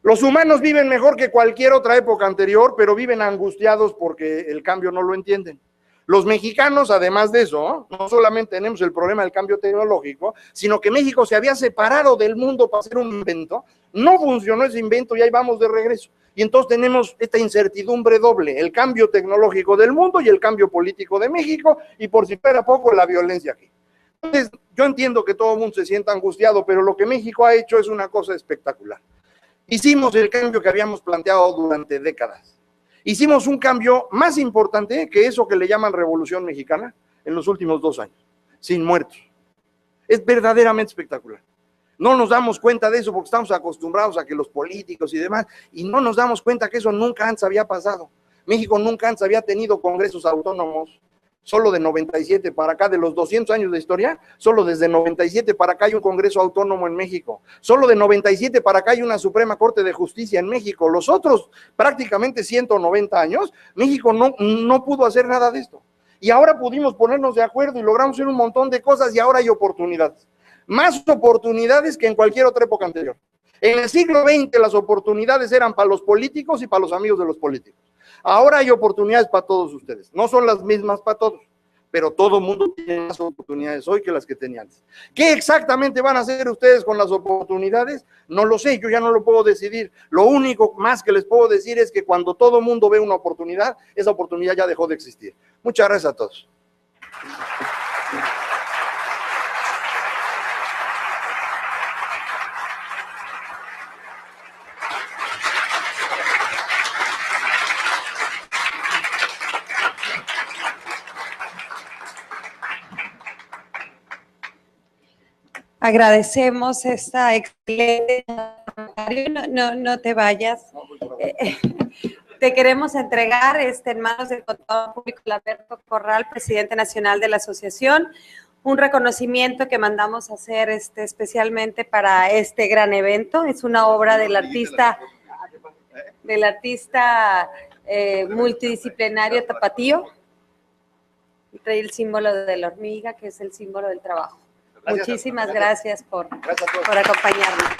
Los humanos viven mejor que cualquier otra época anterior, pero viven angustiados porque el cambio no lo entienden. Los mexicanos, además de eso, no solamente tenemos el problema del cambio tecnológico, sino que México se había separado del mundo para hacer un invento, no funcionó ese invento y ahí vamos de regreso. Y entonces tenemos esta incertidumbre doble, el cambio tecnológico del mundo y el cambio político de México, y por si fuera poco, la violencia aquí. Entonces, yo entiendo que todo el mundo se sienta angustiado, pero lo que México ha hecho es una cosa espectacular. Hicimos el cambio que habíamos planteado durante décadas. Hicimos un cambio más importante que eso que le llaman Revolución Mexicana en los últimos 2 años, sin muertos. Es verdaderamente espectacular. No nos damos cuenta de eso porque estamos acostumbrados a que los políticos y demás, y no nos damos cuenta que eso nunca antes había pasado. México nunca antes había tenido congresos autónomos, solo de 97 para acá, de los 200 años de historia, solo desde 97 para acá hay un congreso autónomo en México, solo de 97 para acá hay una Suprema Corte de Justicia en México. Los otros prácticamente 190 años, México no pudo hacer nada de esto. Y ahora pudimos ponernos de acuerdo y logramos hacer un montón de cosas, y ahora hay oportunidades. Más oportunidades que en cualquier otra época anterior. En el siglo XX las oportunidades eran para los políticos y para los amigos de los políticos. Ahora hay oportunidades para todos ustedes. No son las mismas para todos, pero todo el mundo tiene más oportunidades hoy que las que tenía antes. ¿Qué exactamente van a hacer ustedes con las oportunidades? No lo sé, yo ya no lo puedo decidir. Lo único más que les puedo decir es que cuando todo el mundo ve una oportunidad, esa oportunidad ya dejó de existir. Muchas gracias a todos. Agradecemos esta excelente... No te vayas. Te queremos entregar en manos del contador público Alberto Corral, presidente nacional de la asociación, un reconocimiento que mandamos a hacer especialmente para este gran evento. Es una obra del artista multidisciplinario tapatío. Trae el símbolo de la hormiga, que es el símbolo del trabajo. Muchísimas gracias por acompañarnos.